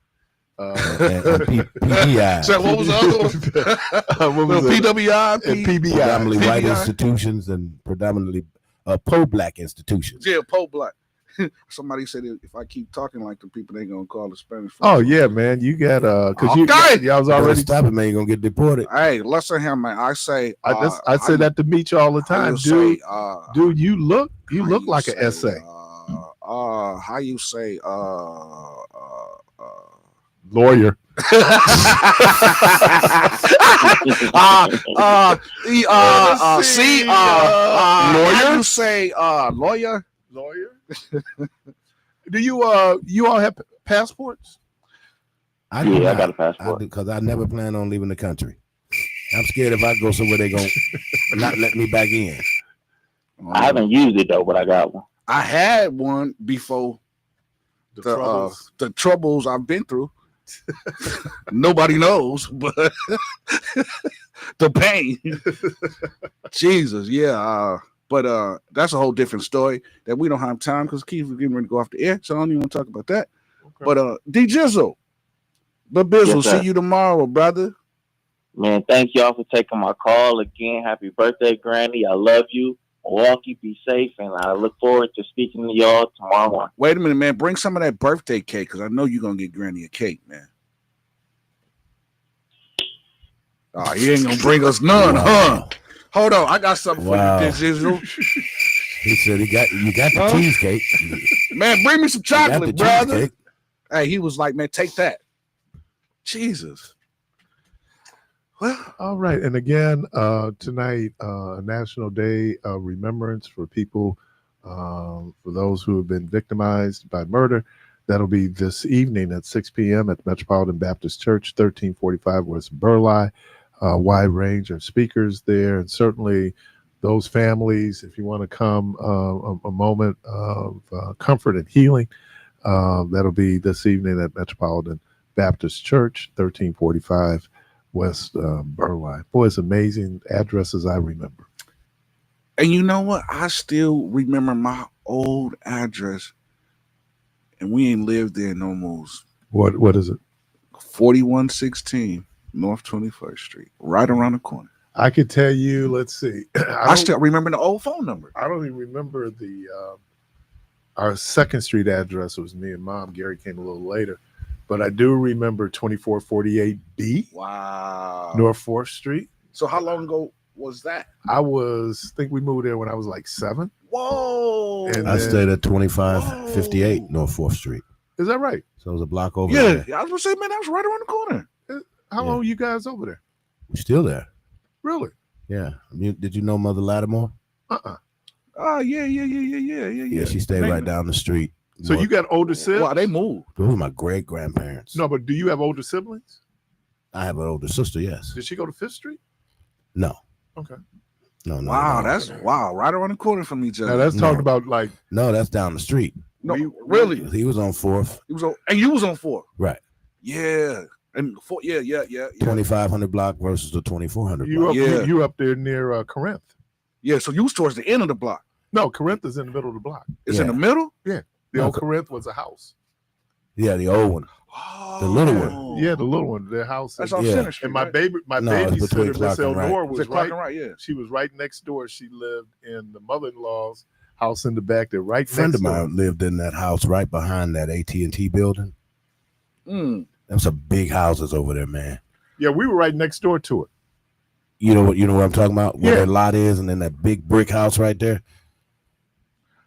and PBIs.
So what was the other one?
what was
The
it?
PWI,
And
Predominantly
PBI.
white
PBI.
institutions and predominantly pro-black institutions.
Yeah, pro-black. Somebody said if I keep talking like the people, they gonna call the Spanish.
Oh
folks.
yeah, man. You got because you
Okay.
y'all was
Better
already.
stop it, man. You're gonna get deported.
Hey, listen here, man. I say
I say that to meet you all the time, dude. Dude, you look like an essay.
how you say
Lawyer.
Lawyer. You say lawyer.
Do you all have passports?
I
Yeah,
do
I got a
not.
passport.
Because I never plan on leaving the country. I'm scared if I go somewhere they're gonna not let me back in.
I haven't used it though, but I got one.
I had one before the troubles I've been through. Nobody knows, but the pain. Jesus, yeah. But that's a whole different story that we don't have time because Keith is getting ready to go off the air, so I don't even want to talk about that. Okay. But D Jizzle, the Bizzle,
Yes,
see you tomorrow, brother.
Man, thank y'all for taking my call again. Happy birthday, Granny. I love you. Milwaukee, be safe, and I look forward to speaking to y'all tomorrow morning.
Wait a minute, man. Bring some of that birthday cake because I know you're going to get Granny a cake, man. Oh, he ain't going to bring us none, huh? Hold on. I got something for you, Digital.
He said you got the cheesecake.
Man, bring me some chocolate, brother.
Cheesecake.
Hey, he was like, man, take that. Jesus.
Well, all right. And again, tonight, National Day of Remembrance for people, for those who have been victimized by murder. That'll be this evening at 6 p.m. at Metropolitan Baptist Church, 1345 West Burleigh. Wide range of speakers there. And certainly those families, if you want to come, a moment of comfort and healing, that'll be this evening at Metropolitan Baptist Church, 1345 West Burleigh. Boy, it's amazing addresses I remember.
And you know what? I still remember my old address, and we ain't lived there no more.
What is it?
4116 North 21st Street, right around the corner.
I could tell you, let's see.
I still remember the old phone number.
I don't even remember our 2nd Street address. It was me and Mom. Gary came a little later. But I do remember 2448B.
Wow.
North 4th Street.
So how long ago was that?
I think we moved there when I was like 7.
Whoa.
And
I stayed at 2558 North 4th Street.
Is that right?
So it was a block over
there.
there.
Yeah, I was going to say, man, that was right around the corner.
How long were you guys over there?
We're still there.
Really?
Yeah. Did you know Mother Lattimore?
Oh, yeah.
Yeah, she stayed right down the street.
So you got older siblings?
Wow, they moved.
Those were my great-grandparents.
No, but do you have older siblings?
I have an older sister, yes.
Did she go to 5th Street?
No.
Okay.
No.
Wow, that's right around the corner from each other.
Now that's talking about like.
No, that's down the street.
No, really?
He was on 4th.
And you was on 4th.
Right.
Yeah. And 4th, yeah.
2500 block versus the 2400 block.
You up there near Corinth.
Yeah, so you was towards the end of the block.
No, Corinth is in the middle of the block.
It's in the middle?
Yeah. The old Corinth was a house.
Yeah, the old one.
Oh,
the little one.
Yeah, the little one. The house.
That's on Center Street.
And my baby sister, Miss Elnor, was right. Yeah, she was right next door. She lived in the mother-in-law's house in the back. There, right.
A friend of mine lived in that house right behind that AT&T building. There's some big houses over there, man.
Yeah, we were right next door to it.
You know what I'm talking about? Where that lot is, and then that big brick house right there.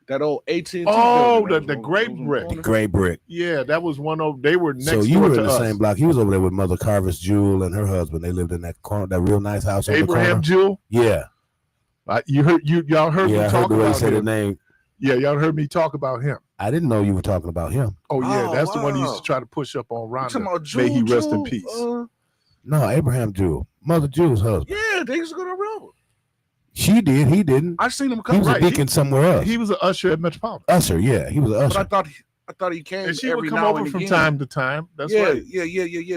That old AT&T.
Oh, the gray brick.
The gray brick.
Yeah, that was one of. They were next.
So you
door
were
to
in the
us.
same block. He was over there with Mother Carvis Jewel and her husband. They lived in that corner, that real nice house.
Abraham Jewel.
Yeah.
Y'all heard me talk about
him.
The
name.
Yeah, y'all heard me talk about him.
I didn't know you were talking about him.
Oh yeah, that's the one he used to try to push up on Rhonda.
May
he rest in peace.
No, Abraham Jewel, Mother Jewel's husband.
Yeah, they used to go to River.
She did. He didn't.
I seen him come.
He was a deacon somewhere else.
He was an usher at Metropolitan.
Usher, yeah, he was an usher.
But I thought he came.
And she
every
would come
now
over
and
from
again.
time to time. That's right.
Yeah.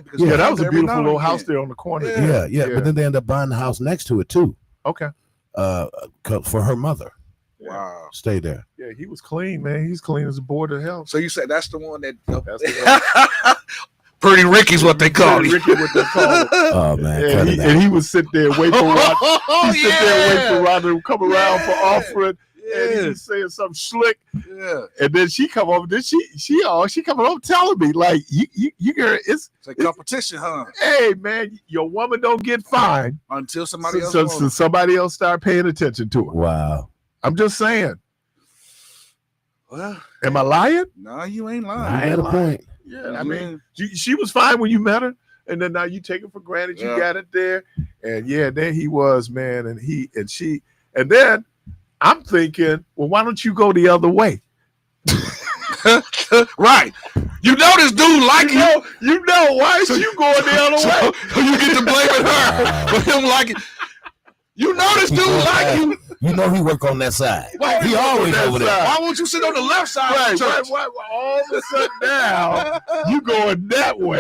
Because
that was a beautiful little house there on the corner.
Yeah. But then they ended up buying the house next to it too.
Okay.
For her mother.
Wow.
Stay there.
Yeah, he was clean, man. He's clean as a board of hell.
So you said that's the one that.
That's the one.
Pretty Ricky's what they call him.
Ricky, what they call him.
Oh man,
and he would sit there and wait for Rod. He'd sit there and wait for Rod to come around for offering. And he was saying something slick.
Yeah.
And then she come over. Then she coming over telling me like you girl, it's
a competition, huh?
Hey man, your woman don't get fined
until somebody else.
So somebody else start paying attention to her.
Wow.
I'm just saying.
Well,
Am I lying?
no, you ain't
You
lying.
got a point.
Yeah, I mean, she was fine when you met her, and then now you take it for granted. You
Yeah.
got it there, and yeah, there he was, man, and she, and then I'm thinking, well, why don't you go the other way?
Right. You know this dude like you.
You know why is you going the other way?
So you get to blaming her for him liking. You know this dude like you.
You know he work on that side.
Why
He always over there.
Why won't you sit on the left side?
Right,
of the church?
why, all of a sudden now you going that way?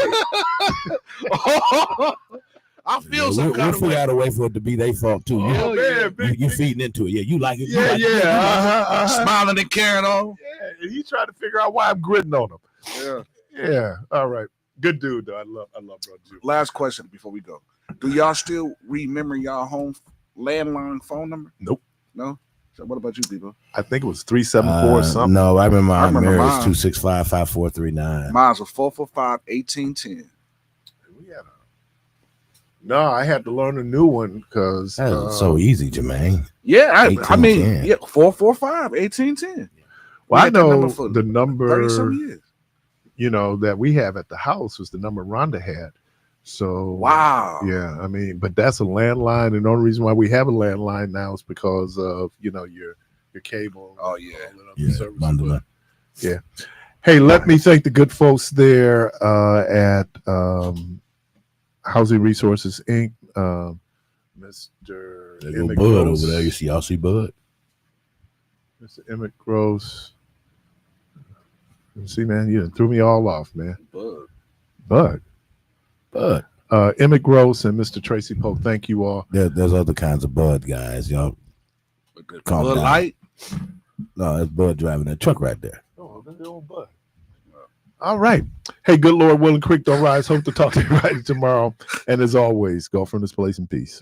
I feel
Yeah,
some
we'll
kind of
figure
way.
out a way for it to be their fault too.
Oh, man,
You feeding into it. Yeah, you like it. You
yeah,
like it.
yeah,
Smiling and carrying on.
Yeah, and he trying to figure out why I'm gritting on him.
Yeah.
Yeah, all right, good dude though. I love Brother Jew.
Last question before we go. Do y'all still remember y'all home landline phone number?
Nope.
No? So what about you, people?
I think it was 374 or something.
No, I remember
I remember
Mary's
mine.
265-5439.
Mine's was 445-1810.
No, I had to learn a new one because
That's so easy, Jermaine.
Yeah, I mean,
1810.
yeah, 445-1810.
Well, I
had that
know
number for
the number
30-some years.
that we have at the house was the number Rhonda had. So
Wow.
yeah, I mean, but that's a landline, and the only reason why we have a landline now is because of your cable.
Oh, yeah.
all that other
Yeah,
service.
bundling.
Yeah. Hey, let me thank the good folks there at Housing Resources Inc. Mr.
There go
Emmett
Bud
Gross.
over there. You see, y'all see Bud?
Mr. Emmett Gross. See, man, you done threw me all off, man. Bud. Emmett Gross and Mr. Tracy Polk, thank you all.
There's other kinds of Bud guys. Y'all calm
Bud
down.
Light.
No, that's Bud driving that truck right there.
Oh, that's the old Bud. All right. Hey, good Lord, willing, creek don't rise. Hope to talk to you right tomorrow. And as always, go from this place in peace.